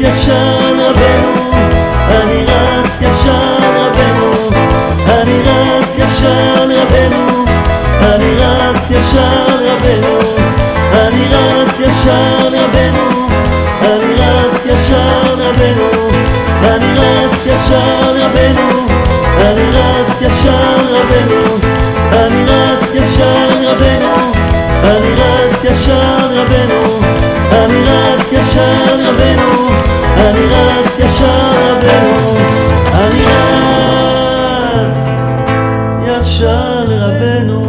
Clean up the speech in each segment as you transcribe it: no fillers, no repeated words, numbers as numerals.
ישר רבנו, אני רץ ישר רבנו, אני רץ ישר רבנו, אני רץ ישר רבנו, אני רץ ישר רבנו, אני רץ ישר רבנו, אני רץ ישר רבנו, אני רץ ישר רבנו, אני רץ ישר רבנו, אני רץ ישר רבנו, אני רץ ישר רבנו, אני רץ ישר רבנו, אני רץ ישר רבנו.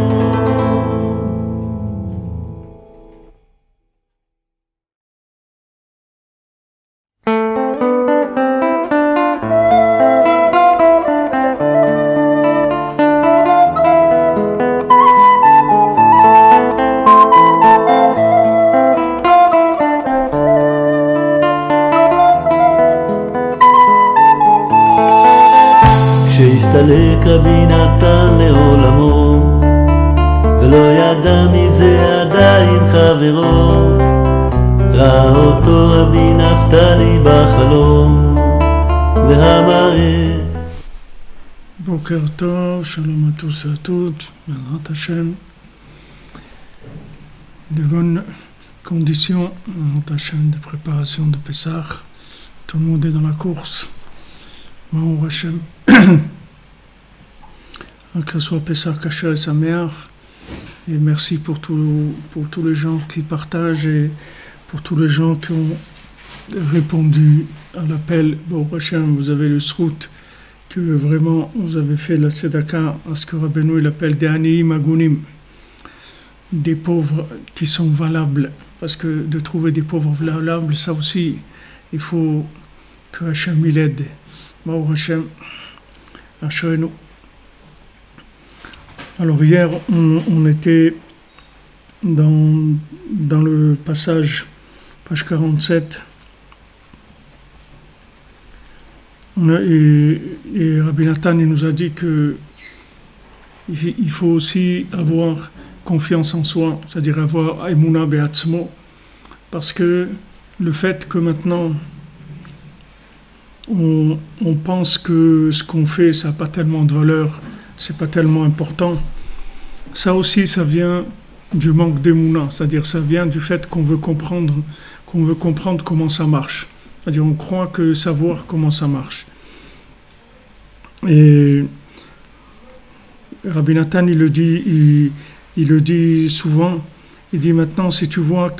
הסתלק רבי נתן לעולמו, ולא ידע מזה עדיין חברו, ראה אותו רבי נפתלי בחלום, ואמר בוקר טוב, שלום à tous et à toutes, בעזרת השם, de bonnes conditions, בעזרת השם, de préparation de Pessah, tout le monde est dans la course, Baruch Hashem. Que ce soit Pessah Kasher et Sameach, et merci pour tous les gens qui partagent et pour tous les gens qui ont répondu à l'appel. Baruch Hashem, vous avez le srout que vraiment vous avez fait la tzedaka à ce que Rabbeinu il appelle des aniim agunim, des pauvres qui sont valables, parce que de trouver des pauvres valables, ça aussi il faut que Hashem il aide. Baruch Hashem, Ashrenu. Alors hier, on était dans le passage, page 47, et Rabbi Nathan il nous a dit que il faut aussi avoir confiance en soi, c'est-à-dire avoir Emunah Be'atzmo, parce que le fait que maintenant on pense que ce qu'on fait, ça n'a pas tellement de valeur, c'est pas tellement important. Ça aussi, ça vient du manque d'émouna, c'est-à-dire ça vient du fait qu'on veut comprendre comment ça marche. C'est-à-dire on croit que savoir comment ça marche. Et Rabbi Nathan, il le dit souvent, il dit maintenant si tu vois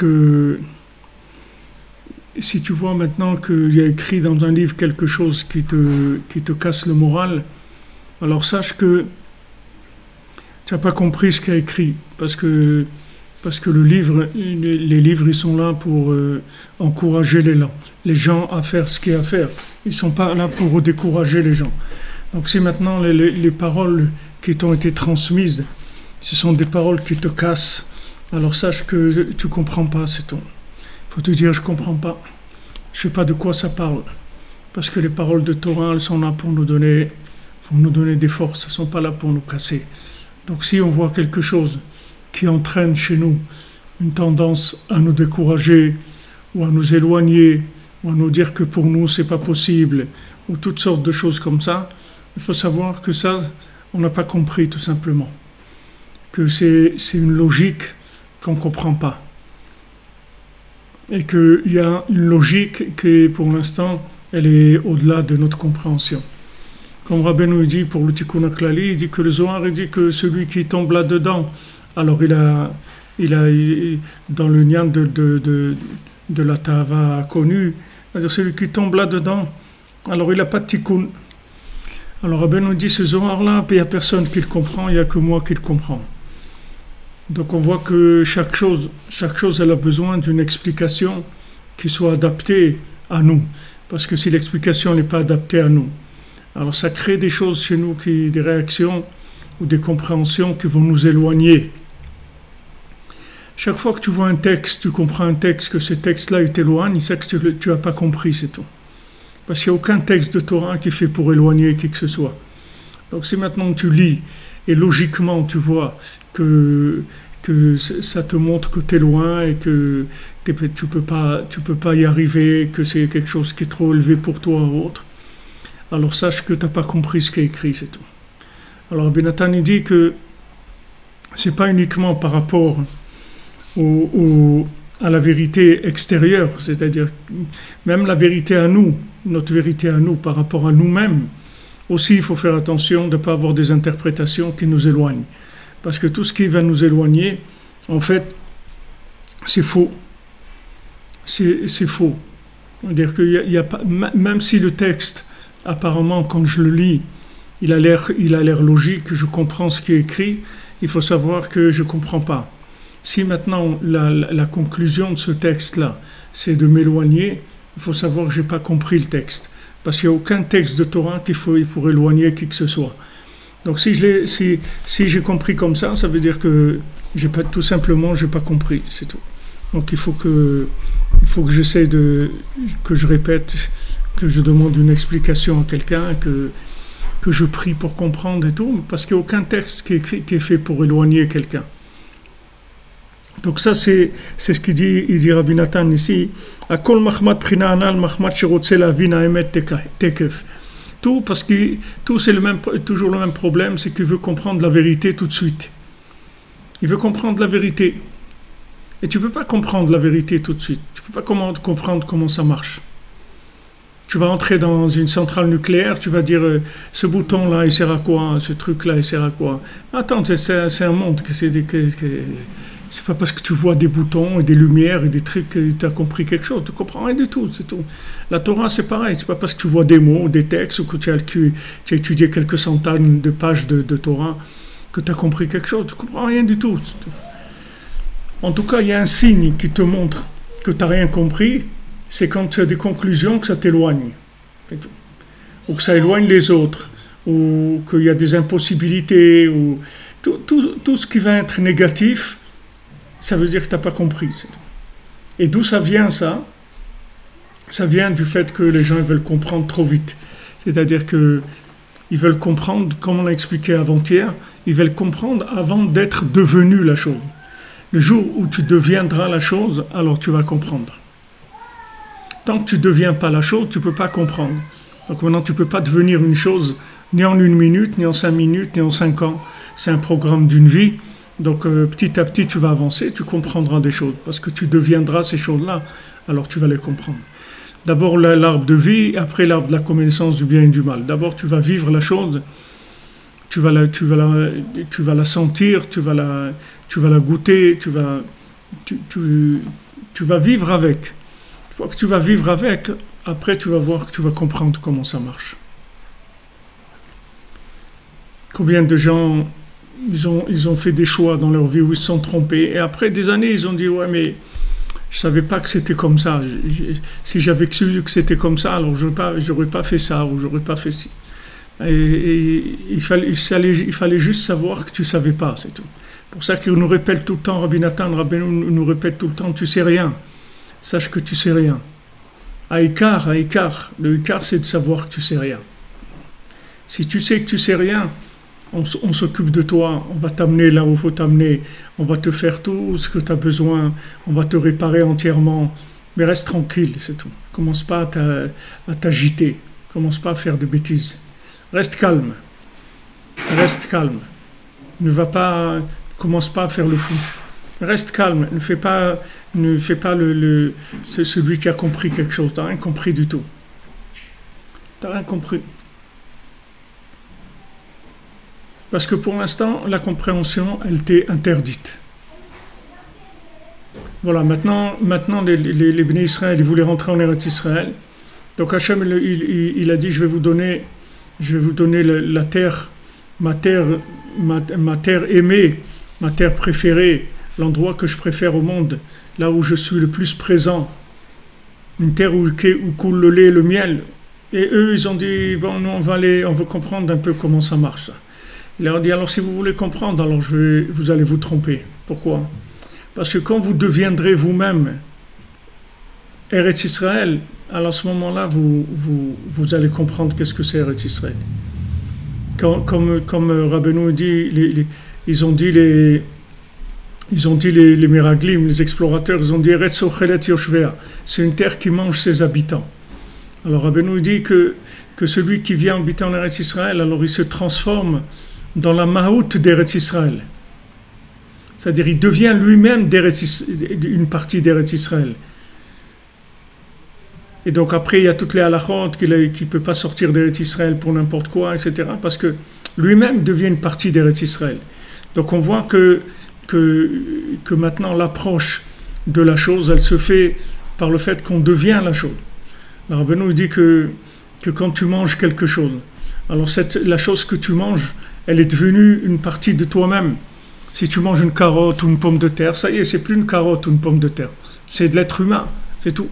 maintenant qu'il y a écrit dans un livre quelque chose qui te casse le moral, alors sache que tu n'as pas compris ce qu'il y a écrit, parce que les livres, ils sont là pour encourager les gens à faire ce qu'il y a à faire. Ils ne sont pas là pour décourager les gens. Donc si maintenant les paroles qui t'ont été transmises, ce sont des paroles qui te cassent, alors sache que tu ne comprends pas, c'est tout. Il faut te dire, je ne comprends pas. Je ne sais pas de quoi ça parle. Parce que les paroles de Torah, elles sont là pour nous donner des forces, elles ne sont pas là pour nous casser. Donc si on voit quelque chose qui entraîne chez nous une tendance à nous décourager ou à nous éloigner ou à nous dire que pour nous c'est pas possible ou toutes sortes de choses comme ça, il faut savoir que ça, on n'a pas compris tout simplement. Que c'est une logique qu'on ne comprend pas. Et qu'il y a une logique qui pour l'instant elle est au-delà de notre compréhension. Comme Rabbeinu dit pour le Tikkun HaKlali, il dit que le Zohar, il dit que celui qui tombe là-dedans, alors il a dans le Nyan de la Tava connu, c'est-à-dire celui qui tombe là-dedans, alors il n'a pas de Tikkun. Alors Rabbeinu dit ce Zohar-là, il n'y a personne qui le comprend, il n'y a que moi qui le comprends. Donc on voit que chaque chose elle a besoin d'une explication qui soit adaptée à nous. Parce que si l'explication n'est pas adaptée à nous, alors ça crée des choses chez nous, des réactions ou des compréhensions qui vont nous éloigner. Chaque fois que tu vois un texte, tu comprends un texte, que ce texte-là il t'éloigne, c'est que tu n'as pas compris, c'est tout. Parce qu'il n'y a aucun texte de Torah qui fait pour éloigner qui que ce soit. Donc si maintenant tu lis et logiquement tu vois qu'il que ça te montre que tu es loin et que tu peux pas y arriver, que c'est quelque chose qui est trop élevé pour toi ou autre. Alors sache que tu n'as pas compris ce qui est écrit, c'est tout. Alors Rabbi Nathan il dit que c'est pas uniquement par rapport à la vérité extérieure, c'est-à-dire même la vérité à nous, notre vérité à nous par rapport à nous-mêmes. Aussi, il faut faire attention de ne pas avoir des interprétations qui nous éloignent. Parce que tout ce qui va nous éloigner, en fait, c'est faux. C'est faux. C'est-à-dire qu'il y a pas, même si le texte, apparemment, quand je le lis, il a l'air logique, je comprends ce qui est écrit, il faut savoir que je ne comprends pas. Si maintenant la conclusion de ce texte-là, c'est de m'éloigner, il faut savoir que je n'ai pas compris le texte. Parce qu'il n'y a aucun texte de Torah qu'il faut pour éloigner qui que ce soit. Donc si j'ai compris comme ça veut dire que tout simplement je n'ai pas compris, c'est tout. Donc il faut que j'essaie que je répète, que je demande une explication à quelqu'un, que je prie pour comprendre et tout, parce qu'il n'y a aucun texte qui est fait pour éloigner quelqu'un. Donc ça c'est ce qu'il dit, il dit Rabbi Nathan ici, Akol mahmat prina anal mahmat shirotze lavin haemet tekef. Tout parce que tout c'est toujours le même problème, c'est qu'il veut comprendre la vérité tout de suite. Il veut comprendre la vérité. Et tu peux pas comprendre la vérité tout de suite. Tu peux pas comprendre comment ça marche. Tu vas entrer dans une centrale nucléaire, tu vas dire ce bouton là il sert à quoi, ce truc là il sert à quoi. Attends, c'est un monde que c'est pas parce que tu vois des boutons et des lumières et des trucs que tu as compris quelque chose. Tu comprends rien du tout, c'est tout. La Torah, c'est pareil. C'est pas parce que tu vois des mots, des textes, ou que tu as étudié quelques centaines de pages de Torah que tu as compris quelque chose. Tu comprends rien du tout, c'est tout. En tout cas, il y a un signe qui te montre que tu n'as rien compris. C'est quand tu as des conclusions que ça t'éloigne. C'est tout. Ou que ça éloigne les autres. Ou qu'il y a des impossibilités. Ou tout ce qui va être négatif, ça veut dire que tu n'as pas compris. Et d'où ça vient ça? Ça vient du fait que les gens veulent comprendre trop vite. C'est-à-dire qu'ils veulent comprendre, comme on l'a expliqué avant-hier, ils veulent comprendre avant d'être devenu la chose. Le jour où tu deviendras la chose, alors tu vas comprendre. Tant que tu ne deviens pas la chose, tu ne peux pas comprendre. Donc maintenant, tu ne peux pas devenir une chose ni en 1 minute, ni en 5 minutes, ni en 5 ans. C'est un programme d'une vie. Donc petit à petit, tu vas avancer, tu comprendras des choses. Parce que tu deviendras ces choses-là, alors tu vas les comprendre. D'abord l'arbre de vie, après l'arbre de la connaissance du bien et du mal. D'abord, tu vas vivre la chose, tu vas la sentir, tu vas la goûter, tu vas vivre avec. Une fois que tu vas vivre avec, après tu vas voir que tu vas comprendre comment ça marche. Combien de gens... Ils ont fait des choix dans leur vie où ils se sont trompés. Et après des années, ils ont dit « Ouais, mais je ne savais pas que c'était comme ça. Si j'avais su que c'était comme ça, alors je n'aurais pas fait ça ou je n'aurais pas fait ci. » Et il fallait juste savoir que tu ne savais pas, c'est tout. Pour ça qu'il nous répète tout le temps, Rabbi Nathan, nous répète tout le temps « Tu ne sais rien. Sache que tu ne sais rien. » Haïkar. Le Haïkar, c'est de savoir que tu ne sais rien. Si tu sais que tu ne sais rien, on s'occupe de toi, on va t'amener là où il faut t'amener, on va te faire tout ce que tu as besoin, on va te réparer entièrement, mais reste tranquille, c'est tout. Commence pas à t'agiter, commence pas à faire des bêtises. Reste calme. Commence pas à faire le fou. Reste calme, ne fais pas c'est celui qui a compris quelque chose, t'as rien compris du tout. T'as rien compris. Parce que pour l'instant, la compréhension, elle t'est interdite. Voilà, maintenant les Béné Israël, ils voulaient rentrer en Eretz Israël. Donc Hachem, il a dit, je vais vous donner la terre, ma terre aimée, ma terre préférée, l'endroit que je préfère au monde, là où je suis le plus présent. Une terre où coule le lait et le miel. Et eux, ils ont dit, bon, nous, on veut comprendre un peu comment ça marche, ça. Il leur dit, alors si vous voulez comprendre, alors vous allez vous tromper. Pourquoi? Parce que quand vous deviendrez vous-même Eretz Israël, alors à ce moment-là, vous allez comprendre qu'est-ce que c'est Eretz Israël. Comme Rabbeinu dit, ils ont dit ils ont dit les Meraglim, les explorateurs, ils ont dit Eretz Ochelet Yoshvea, c'est une terre qui mange ses habitants. Alors Rabbeinu dit que celui qui vient habiter en Eretz Israël, alors il se transforme dans la Mahout d'Eretz Israël. C'est-à-dire il devient lui-même une partie d'Eretz Israël. Et donc après il y a toutes les halachot qu'il ne peut pas sortir d'Eretz Israël pour n'importe quoi, etc. Parce que lui-même devient une partie d'Eretz Israël. Donc on voit que maintenant l'approche de la chose, elle se fait par le fait qu'on devient la chose. Alors Rabbeinu dit que quand tu manges quelque chose, alors la chose que tu manges, elle est devenue une partie de toi-même. Si tu manges une carotte ou une pomme de terre, ça y est, c'est plus une carotte ou une pomme de terre, c'est de l'être humain, c'est tout.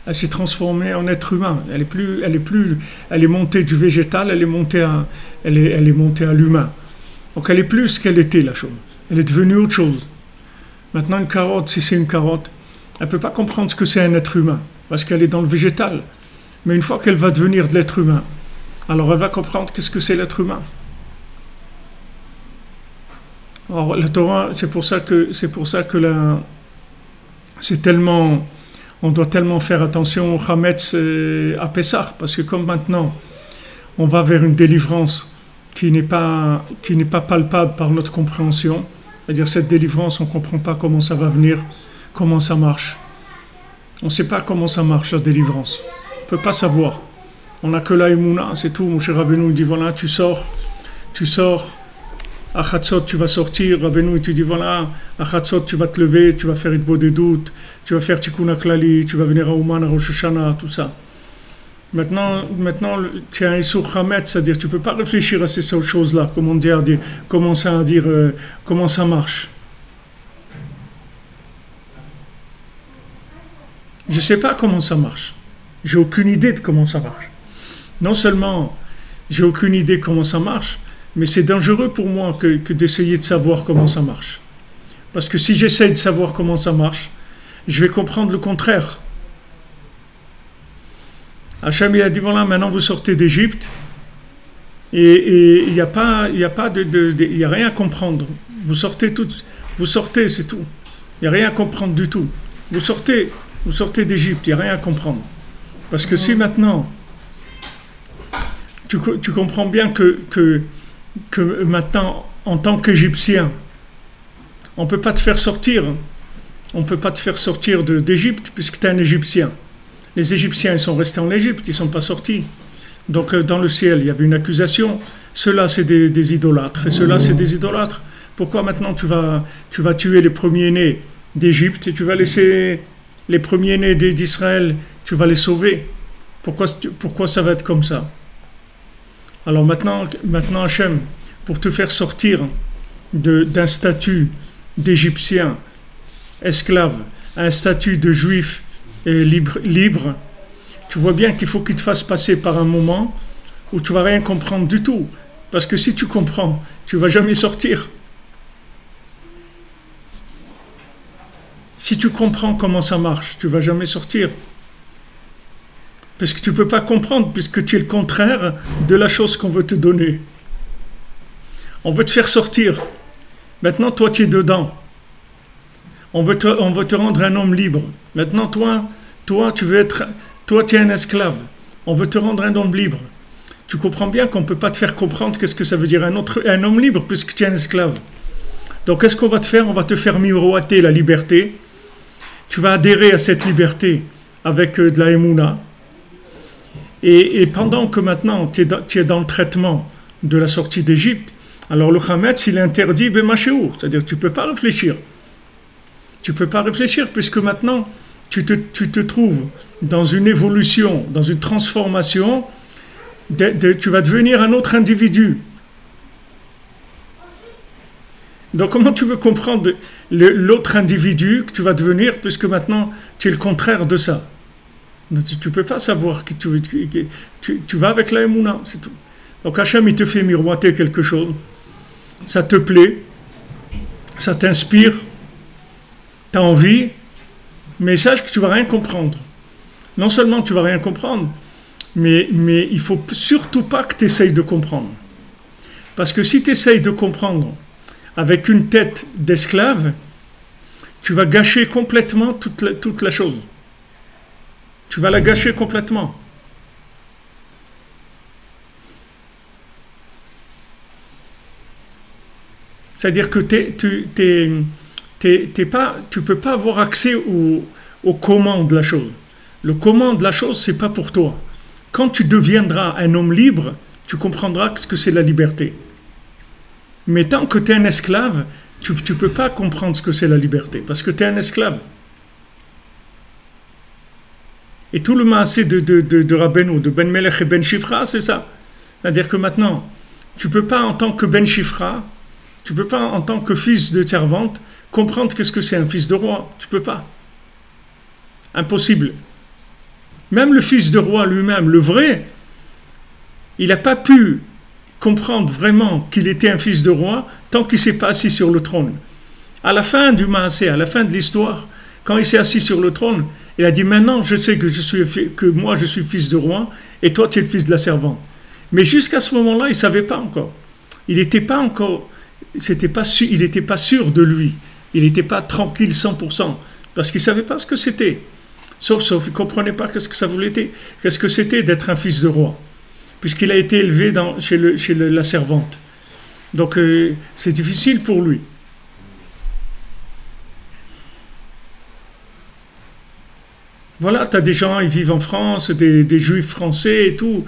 Elle s'est transformée en être humain. Elle est montée du végétal, elle est montée à l'humain. Donc elle est plus ce qu'elle était, la chose. Elle est devenue autre chose. Maintenant, une carotte, si c'est une carotte, elle ne peut pas comprendre ce que c'est un être humain, parce qu'elle est dans le végétal. Mais une fois qu'elle va devenir de l'être humain, alors elle va comprendre qu'est-ce que c'est l'être humain. Alors la Torah, c'est pour ça que c'est tellement, on doit tellement faire attention au Hametz à Pessah, parce que comme maintenant, on va vers une délivrance qui n'est pas palpable par notre compréhension, c'est-à-dire cette délivrance, on ne comprend pas comment ça va venir, comment ça marche. On ne sait pas comment ça marche, la délivrance. On ne peut pas savoir. On n'a que la Emouna, c'est tout. Mon cher Rabbeinu dit, voilà, tu sors, à Chatzot, tu vas sortir. Rabbeinu, tu dis, voilà, à Chatzot, tu vas te lever, tu vas faire Itbo des doutes, tu vas faire Tikkun HaKlali, tu vas venir à Ouman, à Rosh Hashanah, tout ça. Maintenant, tu as un Issour Hametz, c'est-à-dire tu ne peux pas réfléchir à ces choses-là, comment ça marche. Je ne sais pas comment ça marche. J'ai aucune idée de comment ça marche. Non seulement j'ai aucune idée comment ça marche, mais c'est dangereux pour moi que d'essayer de savoir comment ça marche. Parce que si j'essaye de savoir comment ça marche, je vais comprendre le contraire. Hachem il a dit voilà, maintenant vous sortez d'Égypte et il n'y a rien à comprendre. Vous sortez, c'est tout. Il n'y a rien à comprendre du tout. Vous sortez d'Égypte, il n'y a rien à comprendre. Parce que si maintenant tu comprends bien que maintenant, en tant qu'Égyptien, on ne peut pas te faire sortir. On ne peut pas te faire sortir d'Égypte puisque tu es un Égyptien. Les Égyptiens, ils sont restés en Égypte, ils ne sont pas sortis. Donc dans le ciel, il y avait une accusation. Ceux-là, c'est des idolâtres. Et ceux-là, c'est des idolâtres. Pourquoi maintenant tu vas tuer les premiers-nés d'Égypte et tu vas laisser les premiers-nés d'Israël, tu vas les sauver? Pourquoi ça va être comme ça? Alors maintenant Hachem, pour te faire sortir d'un statut d'Égyptien esclave à un statut de juif libre, tu vois bien qu'il faut qu'il te fasse passer par un moment où tu ne vas rien comprendre du tout. Parce que si tu comprends, tu ne vas jamais sortir. Si tu comprends comment ça marche, tu ne vas jamais sortir. Parce que tu ne peux pas comprendre, puisque tu es le contraire de la chose qu'on veut te donner. On veut te faire sortir. Maintenant, toi, tu es dedans. On veut te rendre un homme libre. Maintenant, toi, tu es un esclave. On veut te rendre un homme libre. Tu comprends bien qu'on ne peut pas te faire comprendre qu'est-ce que ça veut dire un homme libre, puisque tu es un esclave. Donc, qu'est-ce qu'on va te faire? On va te faire miroiter la liberté. Tu vas adhérer à cette liberté avec de la Emouna. Et pendant que maintenant, tu es dans le traitement de la sortie d'Égypte, alors le Hametz, il interdit Bemachéou. C'est-à-dire que tu ne peux pas réfléchir. Tu ne peux pas réfléchir puisque maintenant, tu te trouves dans une évolution, dans une transformation. Tu vas devenir un autre individu. Donc comment tu veux comprendre l'autre individu que tu vas devenir puisque maintenant, tu es le contraire de ça? Tu ne peux pas savoir que tu vas avec la Emouna, c'est tout. Donc Hachem, il te fait miroiter quelque chose. Ça te plaît, ça t'inspire, tu as envie, mais sache que tu ne vas rien comprendre. Non seulement tu ne vas rien comprendre, mais il ne faut surtout pas que tu essayes de comprendre. Parce que si tu essayes de comprendre avec une tête d'esclave, tu vas gâcher complètement toute la chose. Tu vas la gâcher complètement. C'est-à-dire que tu peux pas avoir accès au comment de la chose. Le comment de la chose, c'est pas pour toi. Quand tu deviendras un homme libre, tu comprendras ce que c'est la liberté. Mais tant que tu es un esclave, tu ne peux pas comprendre ce que c'est la liberté, parce que tu es un esclave. Et tout le maasé de Rabbeinu, de Ben Melech et Ben Shifra, c'est ça. C'est-à-dire que maintenant, tu ne peux pas en tant que Ben Shifra, tu ne peux pas en tant que fils de servante, comprendre qu'est-ce que c'est un fils de roi. Tu ne peux pas. Impossible. Même le fils de roi lui-même, le vrai, il n'a pas pu comprendre vraiment qu'il était un fils de roi tant qu'il ne s'est pas assis sur le trône. À la fin du Maasé, à la fin de l'histoire, quand il s'est assis sur le trône, il a dit maintenant je sais que moi je suis fils de roi et toi tu es le fils de la servante. Mais jusqu'à ce moment-là, il ne savait pas encore. Il n'était pas encore, il n'était pas sûr de lui. Il n'était pas tranquille 100% parce qu'il ne savait pas ce que c'était. Sauf, il ne comprenait pas qu'est-ce que ça voulait dire. Qu'est-ce que c'était d'être un fils de roi, puisqu'il a été élevé chez la servante. Donc c'est difficile pour lui. Voilà, tu as des gens, ils vivent en France, des juifs français et tout.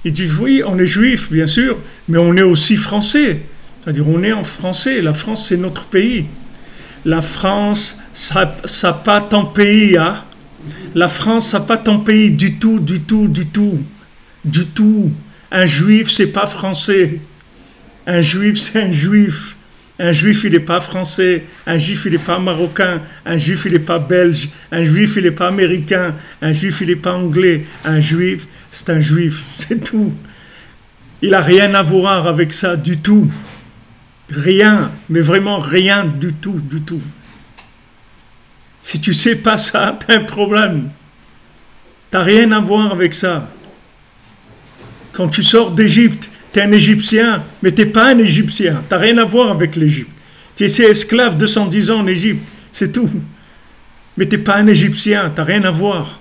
Ils disent oui, on est juifs, bien sûr, mais on est aussi français. C'est-à-dire, on est en français. La France, c'est notre pays. La France, ça n'a pas ton pays, hein. La France, ça n'a pas ton pays du tout, du tout, du tout. Du tout. Un juif, c'est pas français. Un juif, c'est un juif. Un juif, il n'est pas français. Un juif, il n'est pas marocain. Un juif, il n'est pas belge. Un juif, il n'est pas américain. Un juif, il n'est pas anglais. Un juif, c'est un juif. C'est tout. Il n'a rien à voir avec ça du tout. Rien. Mais vraiment rien du tout, du tout. Si tu ne sais pas ça, tu as un problème. Tu n'as rien à voir avec ça. Quand tu sors d'Égypte, tu es un Égyptien, mais tu n'es pas un Égyptien. Tu n'as rien à voir avec l'Égypte. Tu es esclave 210 ans en Égypte, c'est tout. Mais tu n'es pas un Égyptien, tu n'as rien à voir.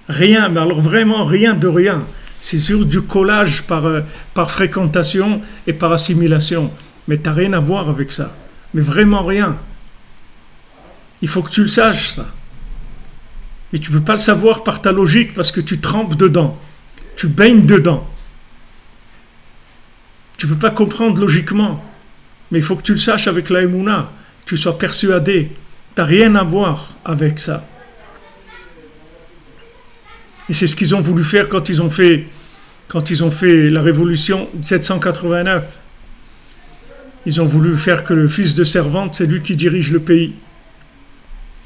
Rien, mais alors vraiment rien de rien. C'est sur du collage par fréquentation et par assimilation. Mais tu n'as rien à voir avec ça. Mais vraiment rien. Il faut que tu le saches, ça. Mais tu ne peux pas le savoir par ta logique parce que tu trempes dedans. Tu baignes dedans. Tu ne peux pas comprendre logiquement. Mais il faut que tu le saches avec la Emouna. Que tu sois persuadé. Tu n'as rien à voir avec ça. Et c'est ce qu'ils ont voulu faire quand ils ont fait la révolution de 789. Ils ont voulu faire que le fils de servante, c'est lui qui dirige le pays.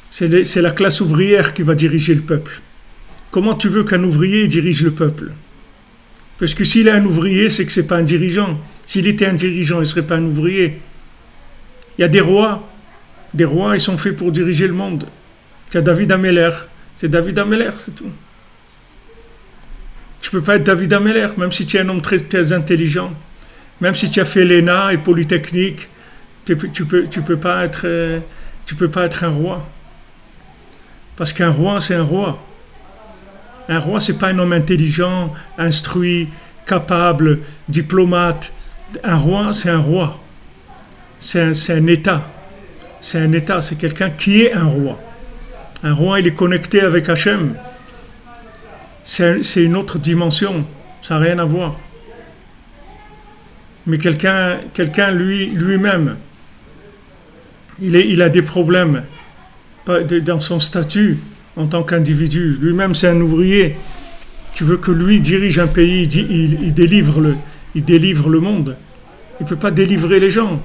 C'est la classe ouvrière qui va diriger le peuple. Comment tu veux qu'un ouvrier dirige le peuple? Parce que s'il est un ouvrier, c'est que ce n'est pas un dirigeant. S'il était un dirigeant, il ne serait pas un ouvrier. Il y a des rois. Des rois, ils sont faits pour diriger le monde. Tu as David Ameller. C'est David Ameller, c'est tout. Tu ne peux pas être David Ameller, même si tu es un homme très, très intelligent. Même si tu as fait l'ENA et Polytechnique, tu peux pas être un roi. Parce qu'un roi, c'est un roi. Un roi, c'est pas un homme intelligent, instruit, capable, diplomate. Un roi, c'est un roi. C'est un État. C'est un État, c'est quelqu'un qui est un roi. Un roi, il est connecté avec Hachem. C'est une autre dimension. Ça n'a rien à voir. Mais quelqu'un lui-même, il a des problèmes dans son statut en tant qu'individu. Lui-même, c'est un ouvrier. Tu veux que lui dirige un pays, il délivre le monde. Il ne peut pas délivrer les gens.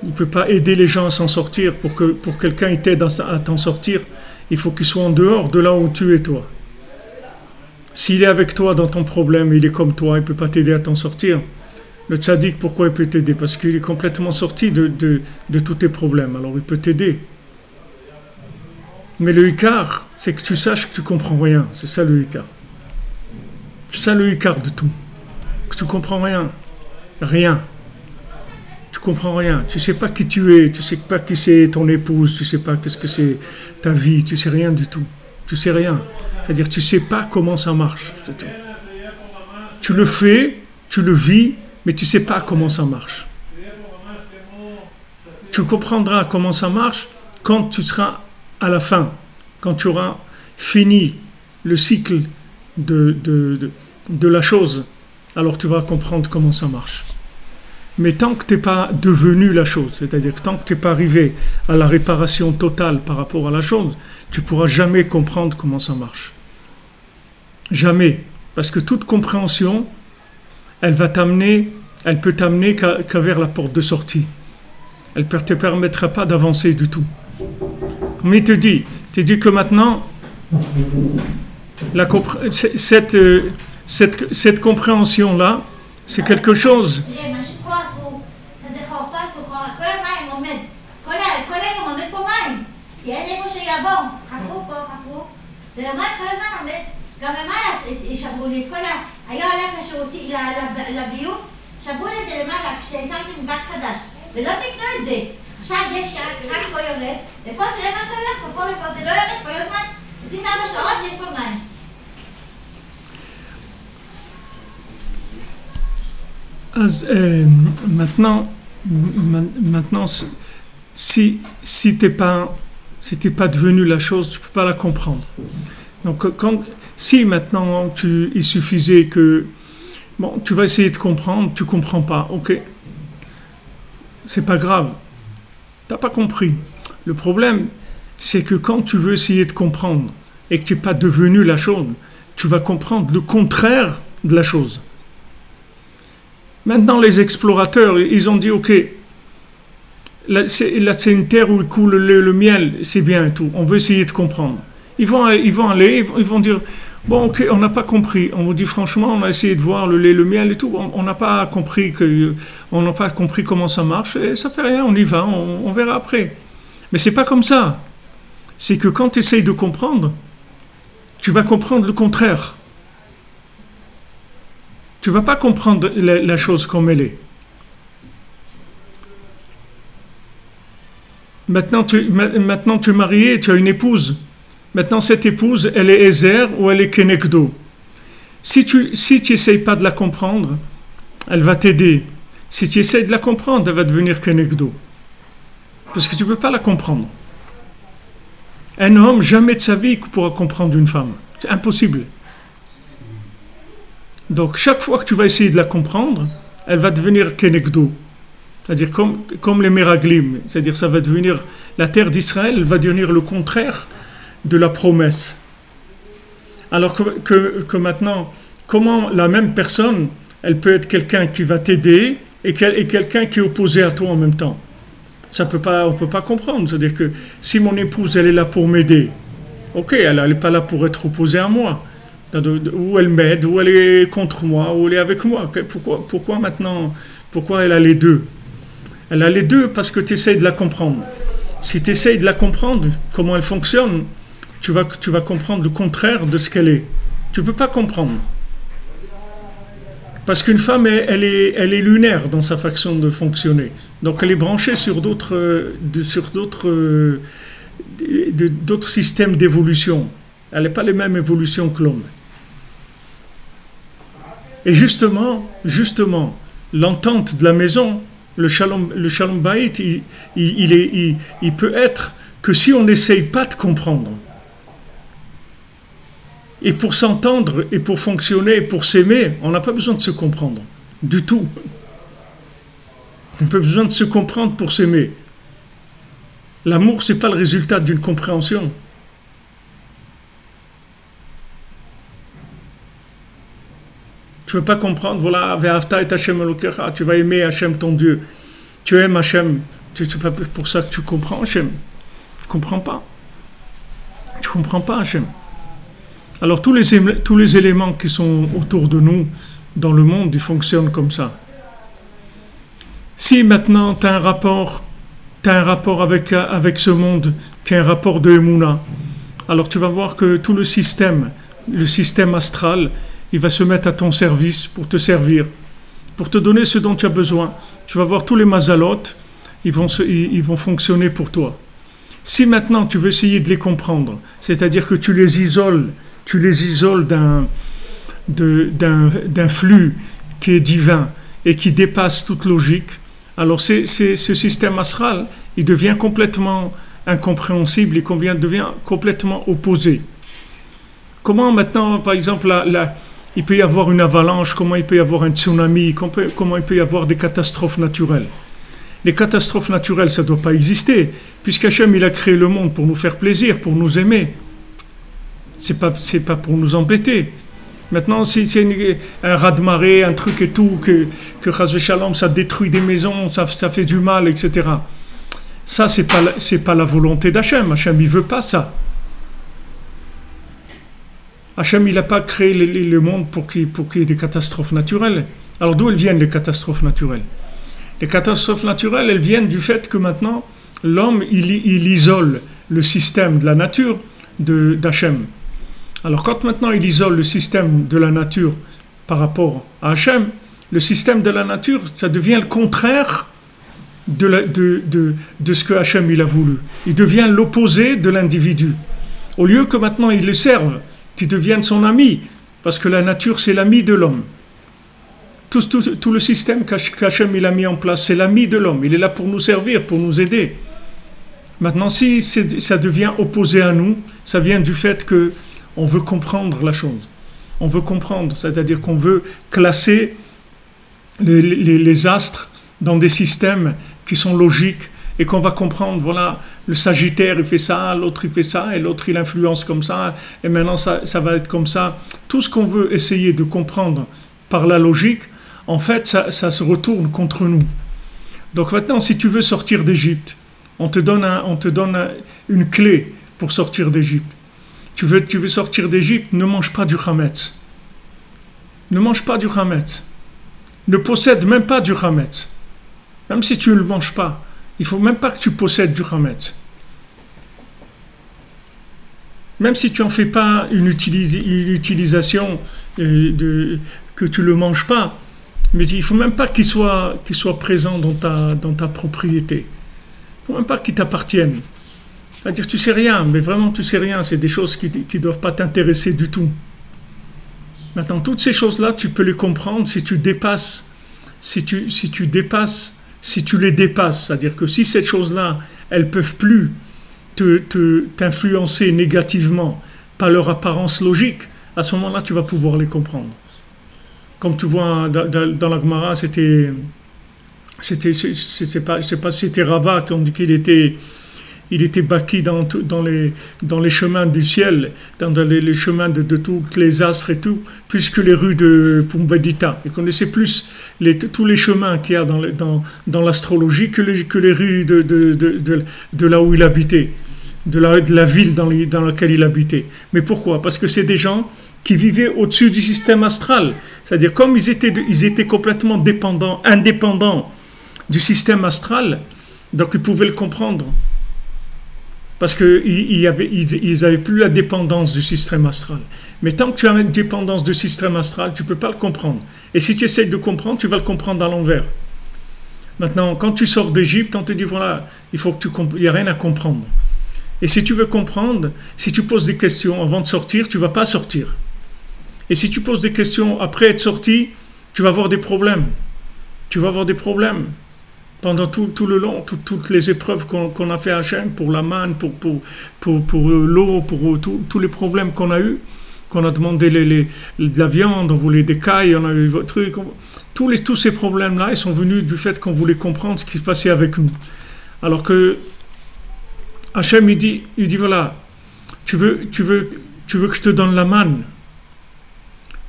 Il ne peut pas aider les gens à s'en sortir. Pour quelqu'un t'aide à t'en sortir, il faut qu'il soit en dehors de là où tu es toi. S'il est avec toi dans ton problème, il est comme toi, il ne peut pas t'aider à t'en sortir. Le tzaddik, pourquoi il peut t'aider? Parce qu'il est complètement sorti de tous tes problèmes. Alors il peut t'aider. Mais le hikar, c'est que tu saches que tu ne comprends rien. C'est ça le hikar. C'est ça le hikar de tout. Que tu ne comprends rien. Rien. Tu ne comprends rien. Tu sais pas qui tu es, tu sais pas qui c'est ton épouse, tu sais pas qu'est-ce que c'est ta vie, tu sais rien du tout. Tu sais rien. C'est-à-dire tu sais pas comment ça marche. C'est tout. Tu le fais, tu le vis, mais tu sais pas comment ça marche. Tu comprendras comment ça marche quand tu seras à la fin, quand tu auras fini le cycle de la chose. Alors tu vas comprendre comment ça marche. Mais tant que tu n'es pas devenu la chose, c'est-à-dire que tant que tu n'es pas arrivé à la réparation totale par rapport à la chose, tu ne pourras jamais comprendre comment ça marche. Jamais. Parce que toute compréhension, elle peut t'amener qu'à vers la porte de sortie. Elle ne te permettra pas d'avancer du tout. Mais il te dit que maintenant, cette compréhension-là, c'est quelque chose. גם למעלה שברו לי את כל היה הולך לביוב, שברו לי את זה למעלה כשהשמתי מגג חדש ולא תקנו את זה. עכשיו יש רק פה יורד ופה תראה מה שהולך פה ופה זה לא יורד כל הזמן 24 שעות יש פה מים. אז maintenant si t'es pas devenu la chose, tu peux pas la comprendre. Donc si maintenant il suffisait que tu vas essayer de comprendre, tu comprends pas, ok, c'est pas grave, t'as pas compris. Le problème, c'est que quand tu veux essayer de comprendre et que tu n'es pas devenu la chose, tu vas comprendre le contraire de la chose. Maintenant, les explorateurs, ils ont dit, ok, là c'est une terre où il coule le miel, c'est bien et tout, on veut essayer de comprendre. Ils vont dire, bon, ok, on n'a pas compris. On vous dit franchement, on a essayé de voir le lait, le miel et tout. On n'a pas compris comment ça marche et ça fait rien. On y va, on verra après. Mais c'est pas comme ça. C'est que quand tu essayes de comprendre, tu vas comprendre le contraire. Tu vas pas comprendre la chose comme elle est. Maintenant, tu es marié, tu as une épouse. Maintenant, cette épouse, elle est Ezer ou elle est Kenekdo. Si tu n'essayes pas de la comprendre, elle va t'aider. Si tu essayes de la comprendre, elle va devenir Kenekdo. Parce que tu ne peux pas la comprendre. Un homme, jamais de sa vie, ne pourra comprendre une femme. C'est impossible. Donc, chaque fois que tu vas essayer de la comprendre, elle va devenir Kenekdo. C'est-à-dire comme les Meraglim. C'est-à-dire ça va devenir, la terre d'Israël va devenir le contraire de la promesse. Alors que maintenant, comment la même personne, elle peut être quelqu'un qui va t'aider et quelqu'un qui est opposé à toi en même temps. On peut pas comprendre. C'est-à-dire que si mon épouse, elle est là pour m'aider, ok, elle n'est pas là pour être opposée à moi. Ou elle m'aide, ou elle est contre moi, ou elle est avec moi. Pourquoi maintenant, pourquoi elle a les deux? Elle a les deux parce que tu essayes de la comprendre. Si tu essayes de la comprendre, comment elle fonctionne, tu vas comprendre le contraire de ce qu'elle est. Tu ne peux pas comprendre. Parce qu'une femme, elle est lunaire dans sa façon de fonctionner. Donc elle est branchée sur d'autres systèmes d'évolution. Elle n'a pas les mêmes évolutions que l'homme. Et justement, l'entente de la maison, le shalom bayit, il peut être que si on n'essaye pas de comprendre, et pour s'entendre, et pour fonctionner, et pour s'aimer, on n'a pas besoin de se comprendre. Du tout. On n'a pas besoin de se comprendre pour s'aimer. L'amour, ce n'est pas le résultat d'une compréhension. Tu ne veux pas comprendre, voilà, Ve'afta et Hashem Elokecha, tu vas aimer Hashem ton Dieu. Tu aimes Hashem. C'est pas pour ça que tu comprends Hashem. Tu ne comprends pas. Tu ne comprends pas Hashem. Alors tous les éléments qui sont autour de nous, dans le monde, ils fonctionnent comme ça. Si maintenant tu as un rapport avec ce monde, qui est un rapport de Emouna, alors tu vas voir que tout le système astral, il va se mettre à ton service pour te servir pour te donner ce dont tu as besoin. Tu vas voir tous les mazalotes, ils vont fonctionner pour toi. Si maintenant tu veux essayer de les comprendre, c'est-à-dire que tu les isoles d'un flux qui est divin et qui dépasse toute logique, alors ce système astral, il devient complètement incompréhensible, il devient complètement opposé. Comment maintenant, par exemple, il peut y avoir une avalanche, comment il peut y avoir un tsunami, comment il peut y avoir des catastrophes naturelles? Les catastrophes naturelles, ça ne doit pas exister, puisqu'Hachem, il a créé le monde pour nous faire plaisir, pour nous aimer. C'est pas pour nous embêter. Maintenant, si c'est un raz-de-marée, un truc et tout, que Chas v'Shalom, ça détruit des maisons, ça fait du mal, etc. Ça, c'est pas la volonté d'Hachem. Hachem, il veut pas ça. Hachem, il n'a pas créé le monde pour qu'il y ait des catastrophes naturelles. Alors, d'où elles viennent, les catastrophes naturelles? Les catastrophes naturelles, elles viennent du fait que maintenant, l'homme, il isole le système de la nature d'Hachem. Alors quand maintenant il isole le système de la nature par rapport à Hachem, le système de la nature, ça devient le contraire de ce que Hachem il a voulu. Il devient l'opposé de l'individu. Au lieu que maintenant il le serve, qu'il devienne son ami, parce que la nature c'est l'ami de l'homme. Tout le système qu'Hachem il a mis en place, c'est l'ami de l'homme. Il est là pour nous servir, pour nous aider. Maintenant, si ça devient opposé à nous, ça vient du fait que on veut comprendre la chose. On veut comprendre, c'est-à-dire qu'on veut classer les astres dans des systèmes qui sont logiques et qu'on va comprendre, voilà, le Sagittaire il fait ça, l'autre il fait ça, et l'autre il influence comme ça, et maintenant ça va être comme ça. Tout ce qu'on veut essayer de comprendre par la logique, en fait, ça se retourne contre nous. Donc maintenant, si tu veux sortir d'Égypte, on te donne une clé pour sortir d'Égypte. Tu veux sortir d'Égypte, ne mange pas du Hametz. Ne mange pas du Hametz. Ne possède même pas du Hametz. Même si tu ne le manges pas, il ne faut même pas que tu possèdes du Hametz. Même si tu n'en fais pas une utilisation que tu ne le manges pas, mais il ne faut même pas qu'il soit présent dans ta propriété. Il ne faut même pas qu'il t'appartienne. C'est-à-dire tu sais rien, mais vraiment tu sais rien, c'est des choses qui ne doivent pas t'intéresser du tout. Maintenant, toutes ces choses-là, tu peux les comprendre si tu les dépasses, c'est-à-dire que si ces choses-là, elles ne peuvent plus t'influencer négativement par leur apparence logique, à ce moment-là, tu vas pouvoir les comprendre. Comme tu vois dans la Gemara, je sais pas si c'était Rabat qui dit qu'il était bâti dans les chemins du ciel, dans les chemins de toutes les astres et tout, plus que les rues de Pumbedita. Il connaissait plus tous les chemins qu'il y a dans l'astrologie que les rues de là où il habitait, de la ville dans laquelle il habitait. Mais pourquoi? Parce que c'est des gens qui vivaient au-dessus du système astral. C'est-à-dire, comme ils étaient complètement indépendants du système astral, donc ils pouvaient le comprendre. Parce qu'ils n'avaient plus la dépendance du système astral. Mais tant que tu as une dépendance du système astral, tu ne peux pas le comprendre. Et si tu essaies de comprendre, tu vas le comprendre à l'envers. Maintenant, quand tu sors d'Égypte, on te dit, voilà, il n'y a rien à comprendre. Et si tu veux comprendre, si tu poses des questions avant de sortir, tu ne vas pas sortir. Et si tu poses des questions après être sorti, tu vas avoir des problèmes. Tu vas avoir des problèmes. Pendant tout le long, toutes les épreuves qu'on a fait à Hachem, pour la manne, pour l'eau, pour tous les problèmes qu'on a eus, qu'on a demandé de la viande, on voulait des cailles, on a eu votre truc. Tous ces problèmes-là, ils sont venus du fait qu'on voulait comprendre ce qui se passait avec nous. Alors que Hachem, il dit voilà, tu veux que je te donne la manne.